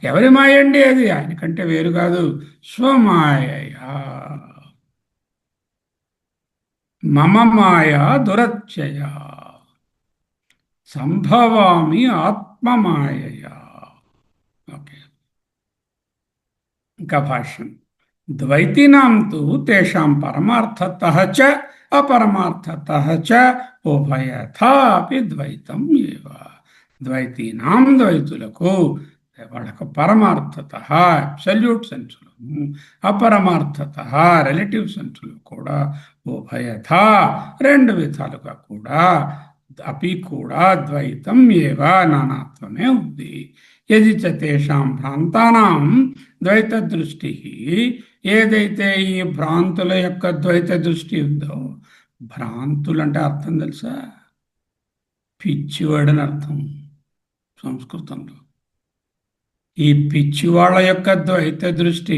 ఎవరి మాయ అండి అది? ఆయన కంటే వేరు కాదు, స్వమాయయా. మమ మాయా దురత్యయ సంభవామి ఆత్మమాయయా. ఓకే. ఇంకా భాష్యం. ద్వైతినాం తు తేషాం పరమార్థతః చ అపరమార్థతః చ ఉభయథాపి ద్వైతం ఏవ. ద్వైతీనాం ద్వైతులకు వాళ్ళకు పరమార్థత అబ్సల్యూట్ సెన్సులో, అపరమార్థత రిలేటివ్ సెన్సులో కూడా ఉభయథా రెండు విధాలుగా కూడా అపి కూడా ద్వైతం ఏవ నానాత్వమే ఉంది. యది చ తేషాం భ్రాంతానాం ద్వైత దృష్టి, ఏదైతే ఈ భ్రాంతుల యొక్క ద్వైత దృష్టి ఉందో, భ్రాంతులు అంటే అర్థం తెలుసా? పిచ్చివాడని అర్థం సంస్కృతంలో. ఈ పిచ్చివాళ్ళ యొక్క ద్వైత దృష్టి,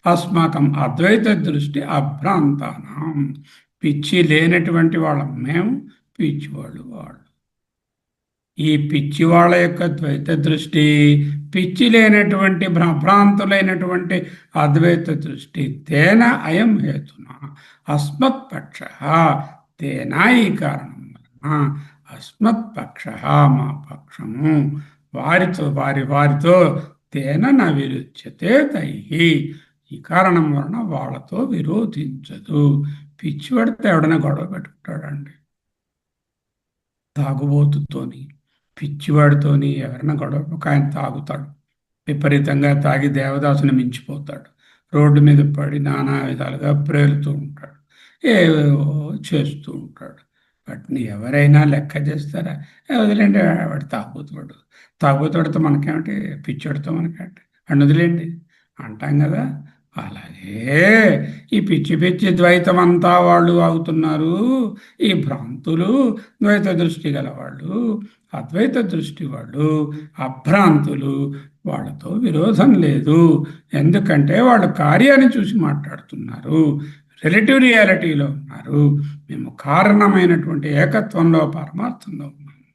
అస్మాకం అద్వైత దృష్టి అభ్రాంతానం, పిచ్చి లేనటువంటి వాళ్ళం మేము, పిచ్చివాళ్ళు వాళ్ళు. ఈ పిచ్చి వాళ్ళ యొక్క ద్వైత దృష్టి, పిచ్చి లేనటువంటి భ్రాంతులైనటువంటి అద్వైత దృష్టి, తేన అయం హేతున అస్మత్ పక్ష, తేన ఈ కారణం వలన, అస్మత్ పక్ష మా పక్షము, వారితో తేన న విరుచ్యతే తైహి, ఈ కారణం వలన వాళ్ళతో విరోధించదు. పిచ్చి పడితే ఎవడైనా గొడవ పెట్టుకుంటాడండి? తాగుబోతుతోని, పిచ్చివాడితోని ఎవరైనా గొడవ? ఒక ఆయన తాగుతాడు, విపరీతంగా తాగి దేవదాసుని మించిపోతాడు, రోడ్డు మీద పడి నానా విధాలుగా ప్రేలుతూ ఉంటాడు, ఏవేవో చేస్తూ ఉంటాడు. వాటిని ఎవరైనా లెక్క చేస్తారా? వదిలేండి, వాడు తాగుబోతుడితో మనకేమిటి, పిచ్చోడితో మనకేమిటి, అని వదిలేండి అంటాం కదా. అలాగే ఈ పిచ్చి పిచ్చి ద్వైతం అంతా వాళ్ళు అవుతున్నారు. ఈ భ్రాంతులు ద్వైత దృష్టి గలవాళ్ళు, అద్వైత దృష్టి వాళ్ళు అభ్రాంతులు, వాళ్ళతో విరోధం లేదు. ఎందుకంటే వాళ్ళు కార్యాన్ని చూసి మాట్లాడుతున్నారు, రిలేటివ్ రియాలిటీలో ఉన్నారు. మేము కారణమైనటువంటి ఏకత్వంలో, పరమార్థంలో ఉన్నాము.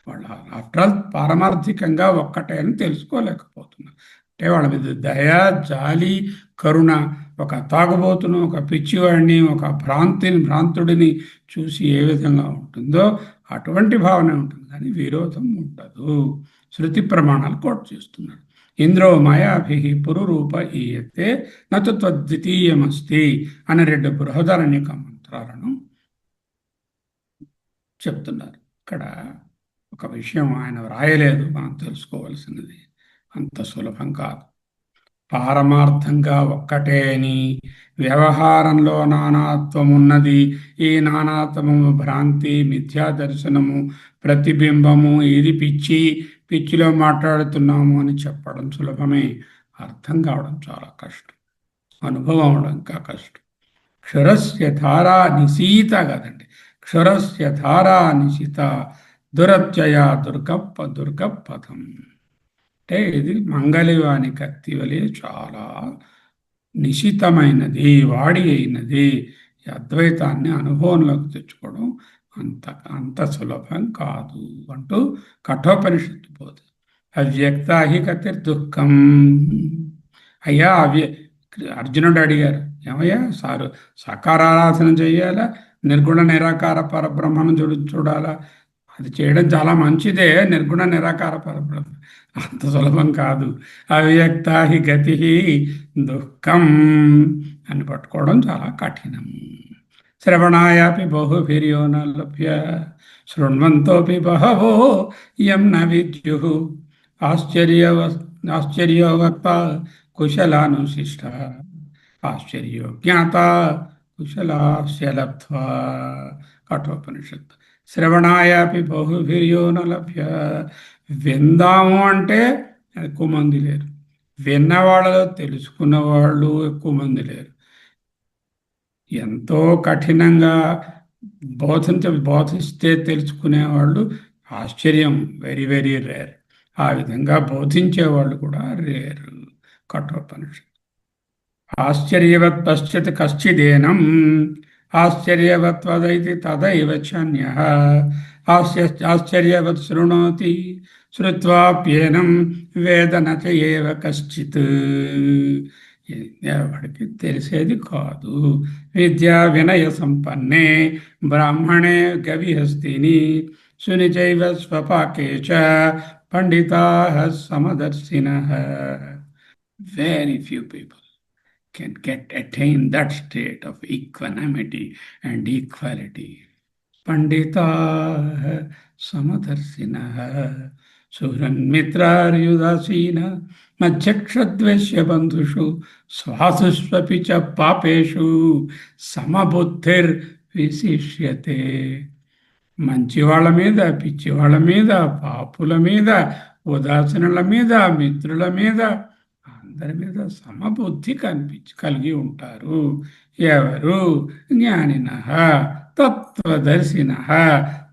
వాళ్ళు ఆఫ్టర్ ఆల్ పారమార్థికంగా ఒక్కటే అని తెలుసుకోలేకపోతున్నారు. అంటే వాళ్ళ మీద దయ, జాలి, కరుణ, ఒక తాగుబోతును, ఒక పిచ్చివాడిని, ఒక భ్రాంతుడిని చూసి ఏ విధంగా ఉంటుందో అటువంటి భావన ఉంటుంది, కానీ విరోధం ఉండదు. శృతి ప్రమాణాలు కోట్ చేస్తున్నాడు. ఇంద్రో మాయాభి పురురూప ఈయతే నతు త్వద్వితీయమస్తి అనే 2 బృహదారణ్యక మంత్రాలను చెప్తున్నారు. ఇక్కడ ఒక విషయం ఆయన వ్రాయలేదు, మనం తెలుసుకోవలసినది. అంత సులభం కాదు. పారమార్థంగా ఒక్కటే అని, వ్యవహారంలో నానాత్వం ఉన్నది, ఈ నానాత్వము భ్రాంతి, మిథ్యా దర్శనము, ప్రతిబింబము, ఇది పిచ్చిలో మాట్లాడుతున్నాము అని చెప్పడం సులభమే, అర్థం కావడం చాలా కష్టం, అనుభవం అవడం ఇంకా కష్టం. క్షురస్య ధారా నిశీత కదండి, క్షురస్య ధారా నిశిత దురత్యయ దుర్గపథం. అంటే ఇది మంగళవాని కత్తి వలె చాలా నిశితమైనది, వాడి అయినది. ఈ అద్వైతాన్ని అనుభవంలోకి తెచ్చుకోవడం అంత సులభం కాదు అంటూ కఠోపనిషత్తు పోతుంది. అవ్యక్త హి కతిర్ దుఃఖం. అయ్యా అర్జునుడు అడిగారు, ఏమయ్యా సాకారారాధన చేయాలా, నిర్గుణ నిరాకార పరబ్రహ్మను చూడాలా? అది చేయడం చాలా మంచిదే, నిర్గుణ నిరాకార పరబ్రహ్మ అంత సులభం కాదు. అవ్యక్త హి గతి దుఃఖం అని పట్టుకోవడం చాలా కఠినం. శ్రవణాయాపి బహుభిర్యో న లభ్య శృణ్వంతోపి బహవో యం న విద్యుః ఆశ్చర్యో వక్త కుశలానుశిష్ట ఆశ్చర్యో జ్ఞాత కుశలాస్య లబ్ధ్వా. కఠోపనిషత్తు. శ్రవణాయాపి బహుభిర్యో న లభ్య. విందాము అంటే ఎక్కువ మంది లేరు, విన్నవాళ్ళలో తెలుసుకున్న వాళ్ళు ఎక్కువ మంది లేరు. ఎంతో కఠినంగా బోధిస్తే తెలుసుకునేవాళ్ళు ఆశ్చర్యం, వెరీ వెరీ రేర్. ఆ విధంగా బోధించేవాళ్ళు కూడా రేరు. కఠోపనిషత్తు. ఆశ్చర్యవత్ పశ్యతి కశ్చిదేనం ఆశ్చర్యవత్వదైతి తదైవ చాన్యః ఆశ్చర్యవత్ శృణోతి శ్రుత్వాప్యేనం వేద న చ ఏవ కశ్చిత్. ఎవరికి తెలిసేది కాదు. విద్యా వినయ సంపన్నే బ్రాహ్మణే గవిహస్తిని సునిచైవ స్వపాకే చ పండితాః సమదర్శినః. Very few people can get attain that state of equanimity and equality. पंडिताः समदर्शिनः सुहृन्मित्रार्युदासीन मध्यक्षद्वेष्य बन्धुषु स्वासुष्वपि च पापेषु సమబుద్ధిర్విశిష్యతే. మంచి వాళ్ళ మీద, పిచ్చి వాళ్ళ మీద, పాపుల మీద, ఉదాసీనుల మీద, మిత్రుల మీద, అందరి మీద సమబుద్ధి కలిగి ఉంటారు. ఎవరు? జ్ఞానిన, తత్వదర్శిన.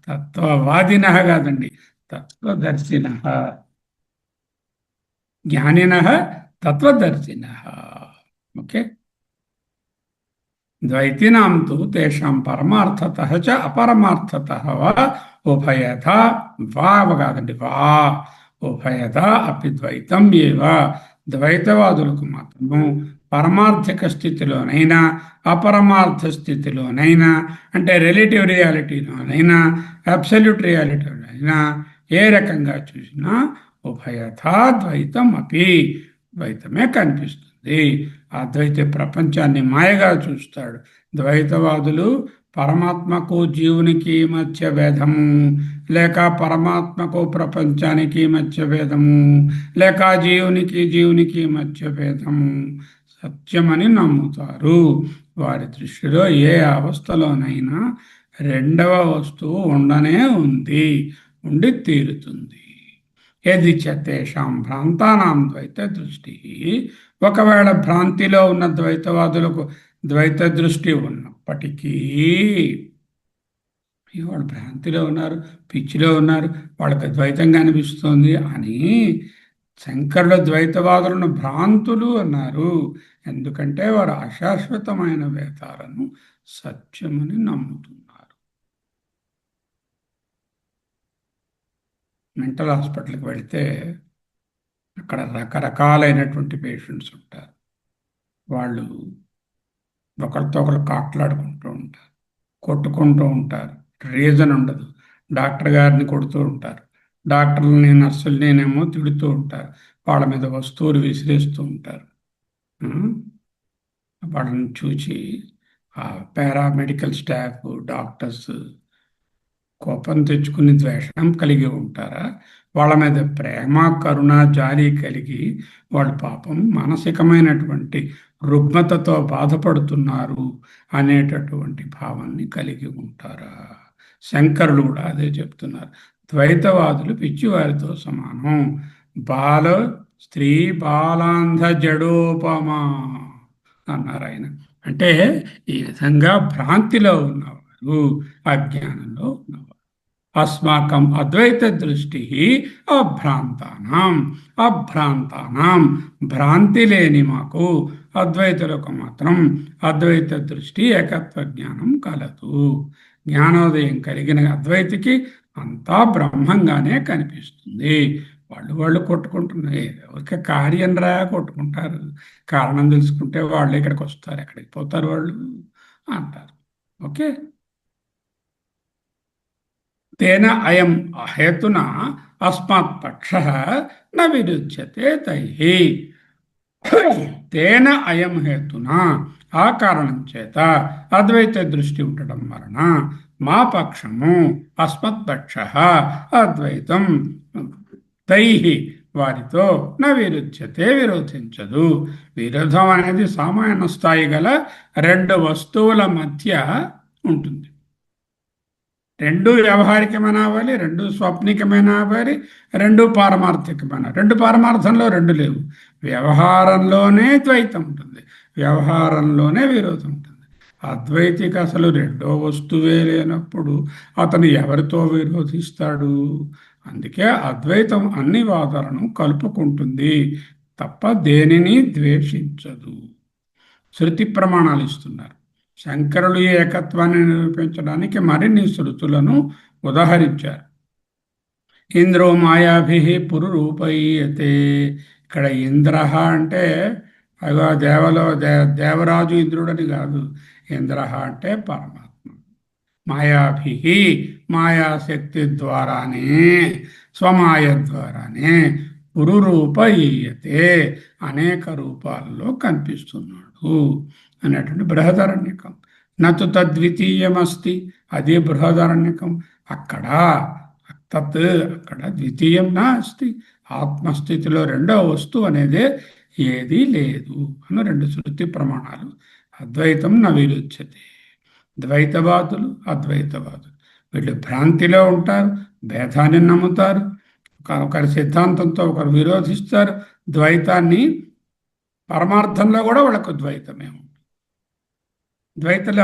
తత్వవాదిన కాదండి, తత్వదర్శిన. జ్ఞానిన, తత్వదర్శిన. ఓకే. ద్వైతినాం తు తేషాం పరమార్థతః చ అపరమార్థతః వా ఉభయథా, వా కాదండి, వా ఉభయథా అపి ద్వైతం ఏవ. ద్వైతవాదులకు మాత్రము పరమార్థిక స్థితిలోనైనా అపరమార్థ స్థితిలోనైనా, అంటే రిలేటివ్ రియాలిటీలోనైనా అబ్సల్యూట్ రియాలిటీలోనైనా ఏ రకంగా చూసినా ఉభయథా ద్వైతం అపి, ద్వైతమే కనిపిస్తుంది. అద్వైత ప్రపంచాన్ని మాయగా చూస్తాడు. ద్వైతవాదులు పరమాత్మకు జీవునికి మధ్య భేదము, లేక పరమాత్మకు ప్రపంచానికి మధ్య భేదము, లేక జీవునికి మధ్య భేదము సత్యమని నమ్ముతారు. వారి దృష్టిలో ఏ అవస్థలోనైనా రెండవ వస్తువు ఉండనే ఉంది, ఉండి తీరుతుంది. ఏది చేతేషాం భ్రాంతానాం ద్వైత దృష్టి. ఒకవేళ భ్రాంతిలో ఉన్న ద్వైతవాదులకు ద్వైత దృష్టి ఉన్నప్పటికీ, వాళ్ళు భ్రాంతిలో ఉన్నారు, పిచ్చిలో ఉన్నారు, వాళ్ళకి ద్వైతంగా అనిపిస్తుంది అని శంకరుల ద్వైతవాదులను భ్రాంతులు అన్నారు. ఎందుకంటే వారు అశాశ్వతమైన వేదాలను సత్యమని నమ్ముతున్నారు. మెంటల్ హాస్పిటల్కి వెళితే అక్కడ రకరకాలైనటువంటి పేషెంట్స్ ఉంటారు. వాళ్ళు ఒకరితో ఒకరు కాట్లాడుకుంటూ ఉంటారు, కొట్టుకుంటూ ఉంటారు, రీజన్ ఉండదు. డాక్టర్ గారిని కొడుతూ ఉంటారు, డాక్టర్లని నర్సులనేమో తిడుతూ ఉంటారు, వాళ్ళ మీద వస్తువులు విసిరేస్తూ ఉంటారు. వాళ్ళని చూచి ఆ పారామెడికల్ స్టాఫ్, డాక్టర్స్ కోపం తెచ్చుకుని ద్వేషం కలిగి ఉంటారా? వాళ్ళ మీద ప్రేమ, కరుణ, జాలి కలిగి వాళ్ళు పాపం మానసికమైనటువంటి రుగ్మతతో బాధపడుతున్నారు అనేటటువంటి భావాన్ని కలిగి ఉంటారా? శంకరులు కూడా అదే చెప్తున్నారు. ద్వైతవాదులు పిచ్చివారితో సమానం. బాల స్త్రీ బాలాంధ జడోపమా అన్నారు ఆయన. అంటే ఈ విధంగా భ్రాంతిలో ఉన్నవారు, అజ్ఞానంలో ఉన్నవారు. అస్మాకం అద్వైత దృష్టి అభ్రాంతానాం భ్రాంతి లేని మాకు అద్వైతులకు మాత్రం అద్వైత దృష్టి ఏకత్వ జ్ఞానం కలదు. జ్ఞానోదయం కలిగిన అద్వైతికి అంతా బ్రహ్మంగానే కనిపిస్తుంది. వాళ్ళు కొట్టుకుంటున్నారు, ఎవరికి కార్యం రా కొట్టుకుంటారు, కారణం తెలుసుకుంటే వాళ్ళు ఇక్కడికి వస్తారు, ఎక్కడికి పోతారు వాళ్ళు అంటారు. ఓకే. తేన అయం హేతున అస్మాత్ పక్ష న విరుధ్యతే తైహి. తేన అయం హేతున, ఆ కారణం చేత అద్వైత దృష్టి ఉండడం వలన మా పక్షము, అస్మత్ పక్ష అద్వైతం, తైహి వారితో న విరుధ్యతే విరోధించదు. విరోధం అనేది సామాన్య స్థాయి గల రెండు వస్తువుల మధ్య ఉంటుంది. రెండు వ్యవహారికమైన అవ్వాలి, రెండు స్వప్నికమైన అవ్వాలి, రెండు పారమార్థికమైన. రెండు పారమార్థంలో రెండు లేవు. వ్యవహారంలోనే ద్వైతం ఉంటుంది, వ్యవహారంలోనే విరోధం ఉంటుంది. అద్వైతికి అసలు రెండో వస్తువే లేనప్పుడు అతను ఎవరితో విరోధిస్తాడు? అందుకే అద్వైతం అన్ని వాదాలను కలుపుకుంటుంది తప్ప దేనిని ద్వేషించదు. శృతి ప్రమాణాలు ఇస్తున్నారు. శంకరులు ఈ ఏకత్వాన్ని నిరూపించడానికి మరిన్ని శృతులను ఉదాహరించారు. ఇంద్రో మాయాభి పురురూపయతే. ఇక్కడ ఇంద్ర అంటే అగో దేవరాజు ఇంద్రుడని కాదు. ఇంద్ర అంటే పరమాత్మ. మాయాభి, మాయాశక్తి ద్వారానే, స్వమాయ ద్వారానే పురురూపయీయతే, అనేక రూపాల్లో కనిపిస్తున్నాడు అనేటువంటి బృహదారణ్యకం. నతు తద్వితీయమస్తి, అది బృహదారణ్యకం. అక్కడ తత్, అక్కడ ద్వితీయం నా అస్తి, ఆత్మస్థితిలో రెండవ వస్తువు అనేదే ఏదీ లేదు అన్న రెండు శృతి ప్రమాణాలు. అద్వైతం న విరుచ్యతే. ద్వైతవాదులు అద్వైతవాదులు వీళ్ళు భ్రాంతిలో ఉంటారు, భేదాన్ని నమ్ముతారు, ఒకరి సిద్ధాంతంతో ఒకరు విరోధిస్తారు. ద్వైతాన్ని పరమార్థంలో కూడా వాళ్ళకు ద్వైతమే ఉంటుంది.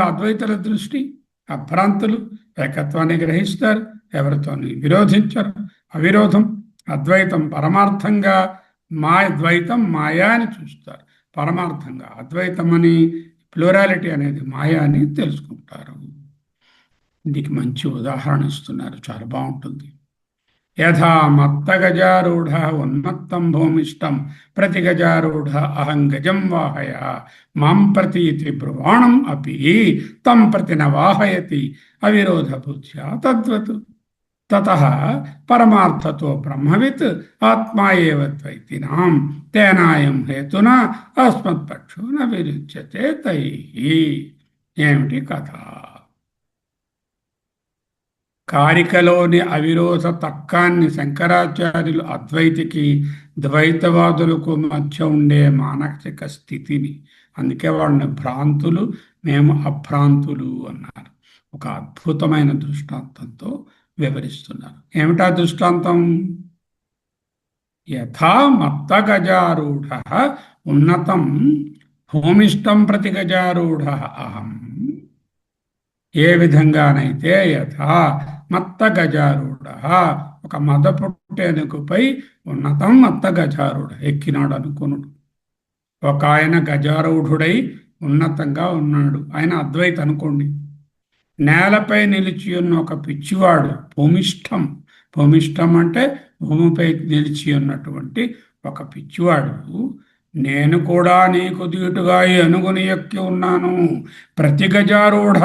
అద్వైతుల దృష్టి అభ్రాంతులు ఏకత్వాన్ని గ్రహిస్తారు, ఎవరితో విరోధించరు. అవిరోధం అద్వైతం పరమార్థంగా, ద్వైతం మాయా అని చూస్తారు. పరమార్థంగా అద్వైతం అని, ప్లూరాలిటీ అనేది మాయా అని తెలుసుకుంటారు. దీనికి మంచి ఉదాహరణ ఇస్తున్నారు, చాలా బాగుంటుంది. యథా మత్తగజారూఢ ఉన్మత్తం భూమిష్టం ప్రతిగజారూఢ అహం గజం వాహయ మాం ప్రతి ఇతి బ్రువాణం అపి తం ప్రతి న వాహయతి అవిరోధ బుద్ధ్యా తద్వత్ తతః పరమార్థతో బ్రహ్మవిత్ ఆత్మా ఏవ ద్వైతినాం తేనాయం హేతునా అస్మత్పక్షో న విరుచ్యతే తైః. ఏమిటి కథ? కారికలోని అవిరోధ తర్కాన్ని శంకరాచార్యులు అద్వైతికి ద్వైతవాదులకు మధ్య ఉండే మానసిక స్థితిని, అందుకే వాళ్ళని భ్రాంతులు, మేము అభ్రాంతులు అన్నారు, ఒక అద్భుతమైన దృష్టాంతంతో వివరిస్తున్నారు. ఏమిటా దృష్టాంతం? యథా మత్త గజారూఢ ఉన్నతం భూమిష్టం ప్రతి గజారూఢ అహం. ఏ విధంగానైతే యథా మత్త గజారూఢ, ఒక మదపుట్టేనుకపై ఉన్నతం మత్త గజారూఢ ఎక్కినాడు అనుకున్నాడు. ఒక ఆయన గజారూఢుడై ఉన్నతంగా ఉన్నాడు, ఆయన అద్వైత అనుకోండి. నేలపై నిలిచి ఉన్న ఒక పిచ్చివాడు భూమిష్టం, భూమిష్టం అంటే భూమిపై నిలిచి ఉన్నటువంటి ఒక పిచ్చివాడు, నేను కూడా నీకు దీటుగా ఏనుగుని ఎక్కి ఉన్నాను, ప్రతి గజారూఢ,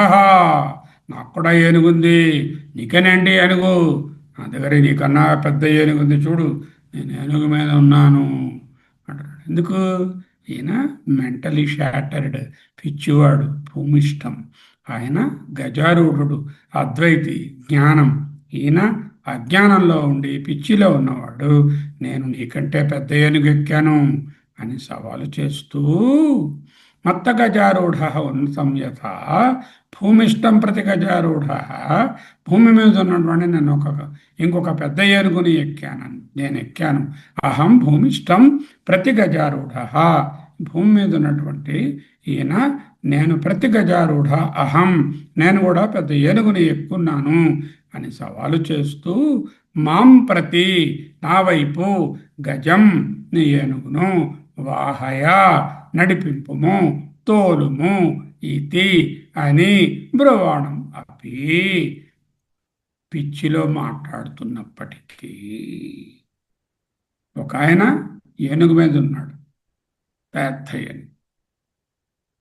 నాకు కూడా ఏనుగుంది, నీకేనండి ఏనుగు, నా దగ్గర నీకన్నా పెద్ద ఏనుగుంది చూడు, నేను ఏనుగు మీద ఉన్నాను అంటాడు. ఎందుకు? ఈయన మెంటలీ షాటర్డ్ పిచ్చివాడు, భూమిష్టం. ఆయన గజారూఢుడు, అద్వైతి, జ్ఞానం. ఈయన అజ్ఞానంలో ఉండి పిచ్చిలో ఉన్నవాడు, నేను నీకంటే పెద్ద ఏనుగు ఎక్కాను అని సవాలు చేస్తూ మత్త గజారూఢ ఉన్నతం యథా భూమిష్టం ప్రతి గజారూఢ, భూమి మీద ఉన్నటువంటి నేను ఇంకొక పెద్ద ఏనుగుని నేను ఎక్కాను. అహం భూమిష్టం ప్రతి గజారూఢ, భూమి మీద ఉన్నటువంటి ఈయన నేను ప్రతి గజారూఢ అహం, నేను కూడా పెద్ద ఏనుగుని ఎక్కున్నాను అని సవాలు చేస్తూ మాం ప్రతి, నా వైపు, గజం నీ ఏనుగును, వాహయ నడిపింపుము, తోలుము, ఇతి అని బ్రువాణం అపి, పిచ్చిలో మాట్లాడుతున్నప్పటికీ. ఒక ఆయన ఏనుగు మీద ఉన్నాడు, పెద్ద ఏనుగు,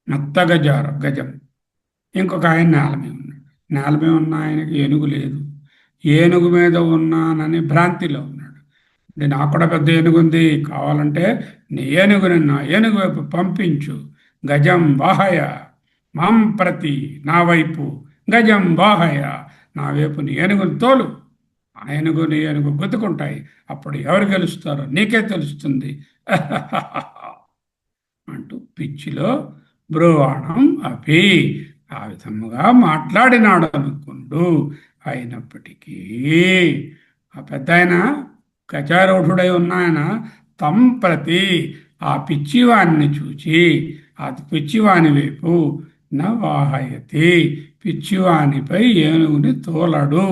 మత్త గజం. ఇంకొక ఆయన నేల మీద ఉన్నాడు, నేల మీద ఉన్న ఆయనకి ఏనుగు లేదు, ఏనుగు మీద ఉన్నానని భ్రాంతిలో ఉన్నాడు. నాకు కూడా పెద్ద ఏనుగు ఉంది, కావాలంటే నీ ఏనుగుని నా ఏనుగు వైపు పంపించు, గజం వాహయ మాం ప్రతి, నా వైపు, గజం వాహయ నా వైపు నీ ఏనుగుని తోలు, ఆ ఏనుగు నీ ఏనుగు గుద్దుకుంటాయి, అప్పుడు ఎవరు గెలుస్తారో నీకే తెలుస్తుంది అంటూ పిచ్చిలో బ్రువాణం అపి, ఆ విధముగా మాట్లాడినాడు అనుకుండు. అయినప్పటికీ ఆ పెద్ద ఆయన గజారూఢుడై ఉన్నాయన తం ప్రతి, ఆ పిచ్చివాణ్ణి చూచి, ఆ పిచ్చివాని వైపు నవాహయతి, పిచ్చివానిపై ఏనుగుని తోలడు,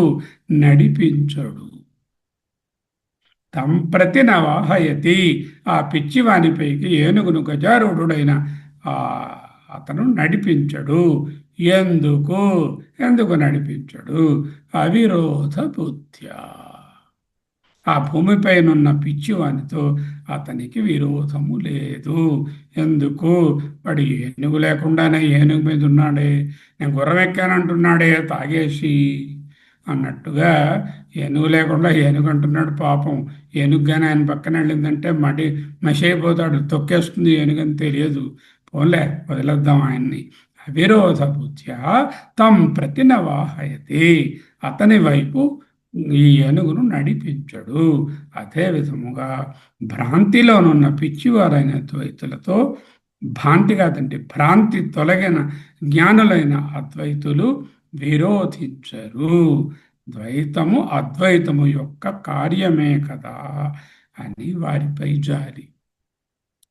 నడిపించడు. తం ప్రతి నవాహయతి, ఆ పిచ్చివానిపైకి ఏనుగును గజారూఢుడైన అతను నడిపించడు. ఎందుకు నడిపించడు? అవిరోధ బుద్ధ్యా, ఆ భూమిపైనున్న పిచ్చివానితో అతనికి విరోధము లేదు. ఎందుకు? వాడు ఏనుగు లేకుండానే ఏనుగు మీద ఉన్నాడే, నేను గుర్రం ఎక్కానంటున్నాడే తాగేసి, అన్నట్టుగా ఏనుగు లేకుండా ఏనుగు అంటున్నాడు పాపం. ఏనుగుగానే ఆయన పక్కన వెళ్ళిందంటే మసి అయిపోతాడు, తొక్కేస్తుంది ఏనుగని తెలియదు. పోన్లే, వదిలేద్దాం ఆయన్ని. అవిరోధ బుద్ధ్యా తం ప్రతి నవాహయతి, అతని వైపు ఈ ఏనుగును నడిపించడు. అదే విధముగా భ్రాంతిలోనున్న పిచ్చివారైన ద్వైతులతో, భ్రాంతి కాదండి, భ్రాంతి తొలగిన జ్ఞానులైన అద్వైతులు విరోధించరు. ద్వైతము అద్వైతము యొక్క కార్యమే కదా అని వారిపై జాలి.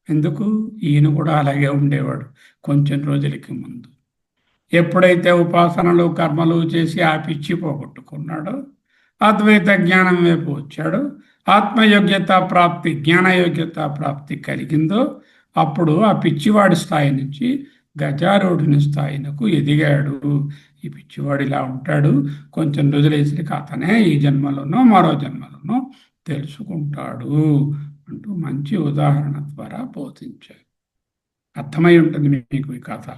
ఎందుకు? ఈయన కూడా అలాగే ఉండేవాడు కొంచెం రోజులకి ముందు. ఎప్పుడైతే ఉపాసనలు కర్మలు చేసి ఆ పిచ్చి పోగొట్టుకున్నాడో, అద్వైత జ్ఞానం వైపు వచ్చాడు, ఆత్మయోగ్యత ప్రాప్తి, జ్ఞానయోగ్యత ప్రాప్తి కలిగిందో, అప్పుడు ఆ పిచ్చివాడి స్థాయి నుంచి గజారూఢుని స్థాయినకు ఎదిగాడు. ఈ పిచ్చివాడు ఇలా ఉంటాడు, కొంచెం రోజులేసరికి అతనే ఈ జన్మలోనో మరో జన్మలోనో తెలుసుకుంటాడు అంటూ మంచి ఉదాహరణ ద్వారా బోధించారు. అర్థమై ఉంటుంది మీకు ఈ కథ.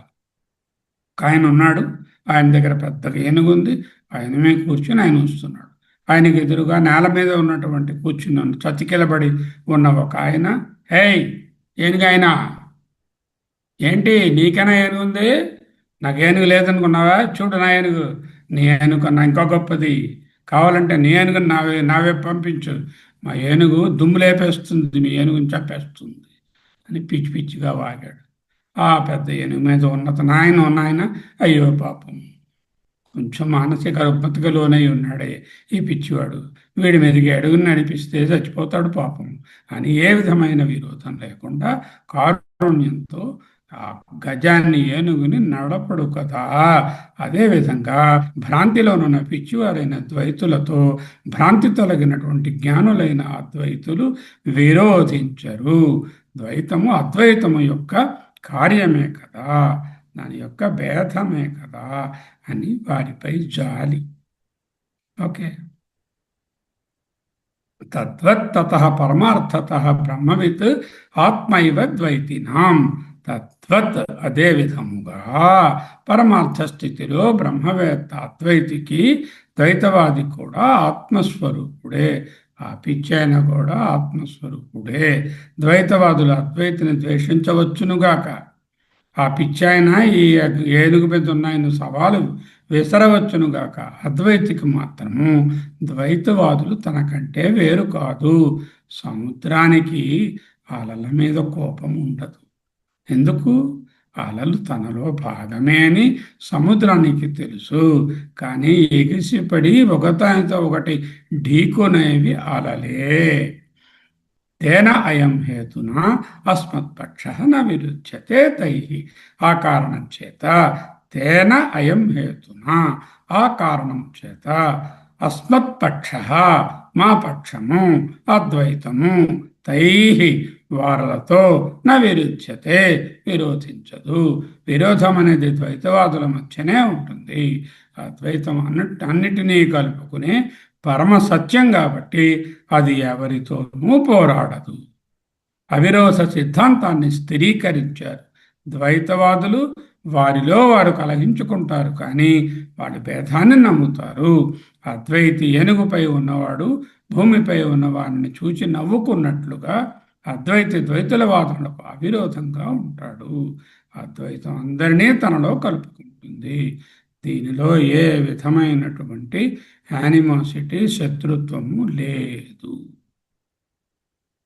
ఆయన ఉన్నాడు, ఆయన దగ్గర పెద్దగా ఏనుగు ఉంది, ఆయన మీద కూర్చుని ఆయన వస్తున్నాడు. ఆయనకి ఎదురుగా నేల మీద ఉన్నటువంటి కూర్చుని చతికిలబడి ఉన్న ఒక ఆయన, హేయ్ ఏనుగైనా, ఏంటి నీకైనా ఏనుగు ఉంది? నాకు ఏనుగు లేదనుకున్నావా? చూడు నా ఏనుగు, నీ ఏనుగు కన్నా ఇంకా గొప్పది, కావాలంటే నీ ఏనుగు నావే పంపించు, మా ఏనుగు దుమ్ము లేపేస్తుంది, మీ ఏనుగుని చెప్పేస్తుంది అని పిచ్చి పిచ్చిగా వాగాడు. ఆ పెద్ద ఏనుగు మీద ఉన్నత నాయన అయ్యో పాపం, కొంచెం మానసిక రుగ్మతకు లోనై ఉన్నాడే ఈ పిచ్చివాడు, వీడి మీదకి అడుగుని నడిపిస్తే చచ్చిపోతాడు పాపం అని ఏ విధమైన విరోధం లేకుండా కారుణ్యంతో ఆ గజాన్ని, ఏనుగుని నడపడు కదా. అదేవిధంగా భ్రాంతిలోనున్న పిచ్చివారైన ద్వైతులతో భ్రాంతి తొలగినటువంటి జ్ఞానులైన అద్వైతులు విరోధించరు. ద్వైతము అద్వైతము యొక్క కార్యమే కదా, దాని యొక్క భేదమే కదా అని వారిపై జాలి. ఓకే. తద్వత్తత పరమార్థత బ్రహ్మవిత్ ఆత్మైవ ద్వైతినాం. తద్వత్, అదే విధముగా పరమార్థ స్థితిలో బ్రహ్మవేత్త అద్వైతికి ద్వైతవాది కూడా ఆత్మస్వరూపుడే, ఆ పిచ్చైన కూడా ఆత్మస్వరూపుడే. ద్వైతవాదులు అద్వైతిని ద్వేషించవచ్చునుగాక, ఆ పిచ్చాయన ఈ ఏనుగు మీద ఉన్నాయని సవాలు విసరవచ్చునుగాక, అద్వైతికి మాత్రము ద్వైతవాదులు తనకంటే వేరు కాదు. సముద్రానికి అలల మీద కోపం ఉండదు. ఎందుకు? అలలు తనలో భాగమే అని సముద్రానికి తెలుసు. కానీ ఎగిసిపడి ఒకదానితో ఒకటి ఢీకొనేవి అలలే. తేన అయం హేతున అస్మత్పక్ష న విరుచ్యతే తై. ఆ కారణం చేత, తేన అయం హేతున, ఆ కారణం చేత, అస్మత్పక్ష, మా పక్షము, అద్వైతము, తై, వారలతో న విరుచ్యతే, విరోధించదు. విరోధం అనేది ద్వైతవాదుల మధ్యనే ఉంటుంది. అద్వైతం అన్నిటినీ కలుపుకునే పరమ సత్యం కాబట్టి అది ఎవరితోనూ పోరాడదు. అవిరోధ సిద్ధాంతాన్ని స్థిరీకరించారు ద్వైతవాదులు. వారిలో వారు కలహించుకుంటారు, కానీ వాళ్ళ భేదాన్ని నమ్ముతారు. అద్వైతి ఏనుగుపై ఉన్నవాడు భూమిపై ఉన్నవాడిని చూచి నవ్వుకున్నట్లుగా అద్వైతి ద్వైతుల వాదనలకు అవిరోధంగా ఉంటాడు. అద్వైతం అందరినీ తనలో కలుపుకుంటుంది. దీనిలో ఏ విధమైనటువంటి యానిమాసిటీ, శత్రుత్వము లేదు.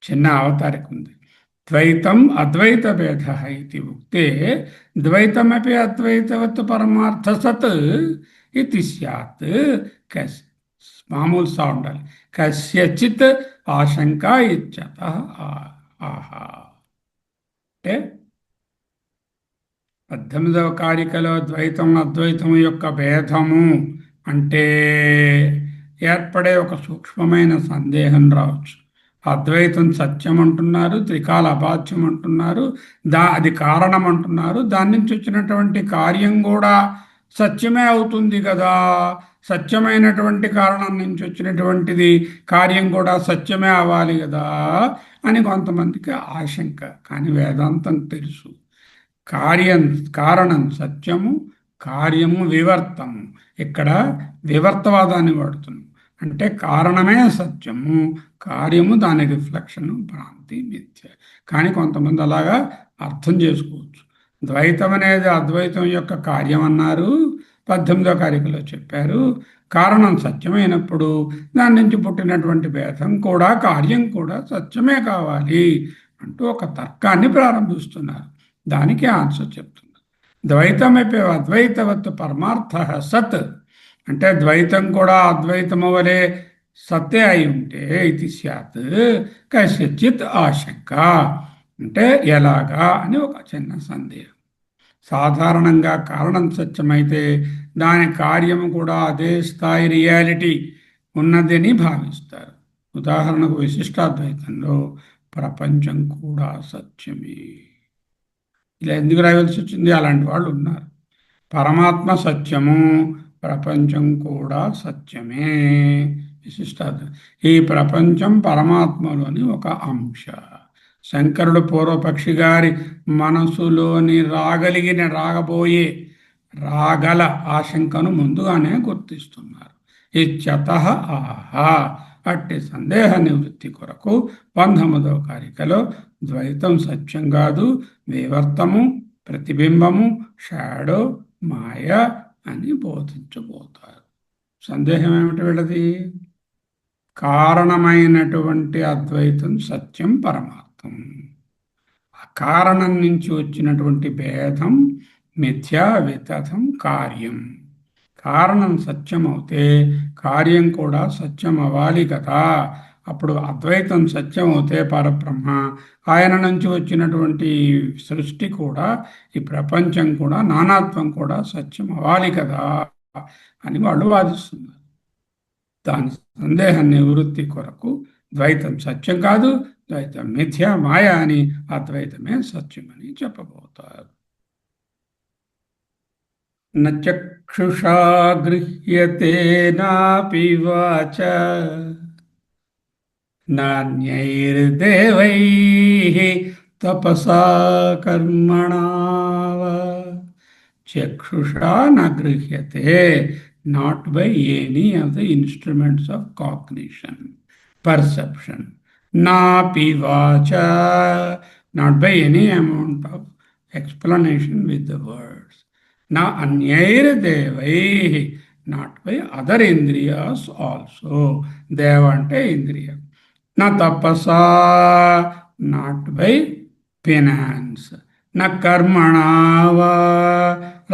చిన్న అవతారిక ఉంది. ద్వైతం అద్వైత భేద ఇది ఉక్తే ద్వైతమపి అద్వైతవత్ పరమార్థ సత్ ఇది స్యాత్. మామూలు సా ఉండాలి. కస్యచిత్ ఆశంక ఇచ్చత. ఆహా అంటే 18వ కారికలో ద్వైతం అద్వైతం యొక్క భేదము అంటే ఏర్పడే ఒక సూక్ష్మమైన సందేహం రావచ్చు. అద్వైతం సత్యం అంటున్నారు, త్రికాల అబాధ్యం అంటున్నారు, అది కారణం అంటున్నారు, దాని నుంచి వచ్చినటువంటి కార్యం కూడా సత్యమే అవుతుంది కదా, సత్యమైనటువంటి కారణం నుంచి వచ్చినటువంటిది కార్యం కూడా సత్యమే అవ్వాలి కదా అని కొంతమందికి ఆశంక. కానీ వేదాంతం తెలుసు, కారణం సత్యము, కార్యము వివర్తము. ఇక్కడ వివర్తవాదాన్ని వాడుతున్నాం. అంటే కారణమే సత్యము, కార్యము దాని రిఫ్లెక్షన్, భ్రాంతి, మిథ్య. కానీ కొంతమంది అలాగా అర్థం చేసుకోవచ్చు. ద్వైతం అనేది అద్వైతం యొక్క కార్యం అన్నారు, 18వ కారికలో చెప్పారు. కారణం సత్యమైనప్పుడు దాని నుంచి పుట్టినటువంటి భేదం కూడా కార్యం కూడా సత్యమే కావాలి అంటూ ఒక తర్కాన్ని ప్రారంభిస్తున్నారు. దానికి ఆన్సర్ చెప్తున్నారు. ద్వైతమైపే అద్వైతవత్ పరమార్థ సత్, అంటే ద్వైతం కూడా అద్వైతము వలె సత్తే అయి ఉంటే ఇది స్యాత్ కశ్చిత్ ఆశంక, అంటే ఎలాగా అని ఒక చిన్న సందేహం. సాధారణంగా కారణం సత్యమైతే దాని కార్యము కూడా అదే స్థాయి రియాలిటీ ఉన్నదని భావిస్తారు. ఉదాహరణకు విశిష్టాద్వైతంలో ప్రపంచం కూడా సత్యమే. ఇలా ఎందుకు రాయవలసి వచ్చింది? అలాంటి వాళ్ళు ఉన్నారు. పరమాత్మ సత్యము, ప్రపంచం కూడా సత్యమే. విశిష్టాద్వైతం ఈ ప్రపంచం పరమాత్మలోని ఒక అంశ. శంకరుడు పూర్వపక్షి గారి మనసులోని రాగబోయే రాగల ఆశంకను ముందుగానే గుర్తిస్తున్నారు. ఇత్యతః ఆహా, అట్టి సందేహ నివృత్తి కొరకు 19వ కారికలో ద్వైతం సత్యం కాదు, వివర్తము, ప్రతిబింబము, షాడో, మాయ అని బోధించబోతారు. సందేహం ఏమిటి వీళ్ళది? కారణమైనటువంటి అద్వైతం సత్యం, పరమార్థం. ఆ కారణం నుంచి వచ్చినటువంటి భేదం మిథ్యా, వితథం, కార్యం. కారణం సత్యం అవుతే కార్యం కూడా సత్యం అవ్వాలి కదా. అప్పుడు అద్వైతం సత్యం అవుతే పరబ్రహ్మ, ఆయన నుంచి వచ్చినటువంటి సృష్టి కూడా, ఈ ప్రపంచం కూడా, నానాత్వం కూడా సత్యం అవ్వాలి కదా అని వాళ్ళు వాదిస్తున్నారు. దాని సందేహ నివృత్తి కొరకు ద్వైతం సత్యం కాదు, ద్వైతం మిథ్య, మాయ అని, అద్వైతమే సత్యమని చెప్పబోతారు. నచక్షుషా గృహ్యతే నాపి వాచ నాన్యైర్దేవైః తపసా కర్మణా వా. చక్షుషా న గృహ్యతే, not by any of the instruments of cognition, perception. Napi vacha, not by any amount of explanation with the words. Na anyair devaihi, not by other indriyas also. Deva ante indriya. Na tapasa, not by penance. నా కర్మణావా,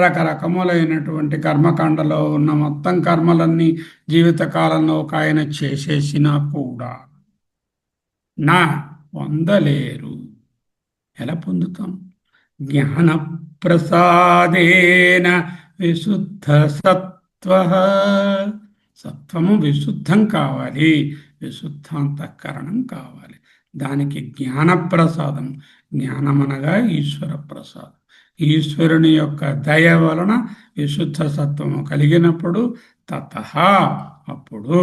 రకరకములైనటువంటి కర్మకాండలో ఉన్న మొత్తం కర్మలన్నీ జీవితకాలంలో ఒక ఆయన చేసేసినా కూడా నా పొందలేరు. ఎలా పొందుతాం? జ్ఞాన ప్రసాదేన విశుద్ధ సత్వ. సత్వము విశుద్ధం కావాలి, విశుద్ధాంతఃకరణం కావాలి. దానికి జ్ఞానప్రసాదం. జ్ఞానం అనగా ఈశ్వర ప్రసాదం. ఈశ్వరుని యొక్క దయ వలన విశుద్ధ సత్వము కలిగినప్పుడు తతః, అప్పుడు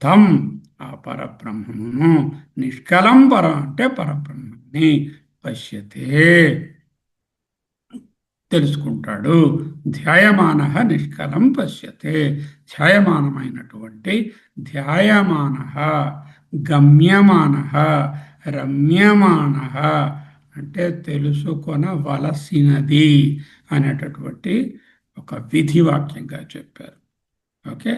తం, ఆ పరబ్రహ్మమును, నిష్కలం పరం అంటే పరబ్రహ్మని, పశ్యతే తెలుసుకుంటాడు. ధ్యాయమాన నిష్కలం పశ్యతే, ధ్యాయమానమైనటువంటి, ధ్యాయమాన, గమ్యమాన, రమ్యమాన అంటే తెలుసుకొనవలసినది అనేటటువంటి ఒక విధి వాక్యంగా చెప్పారు. ఓకే.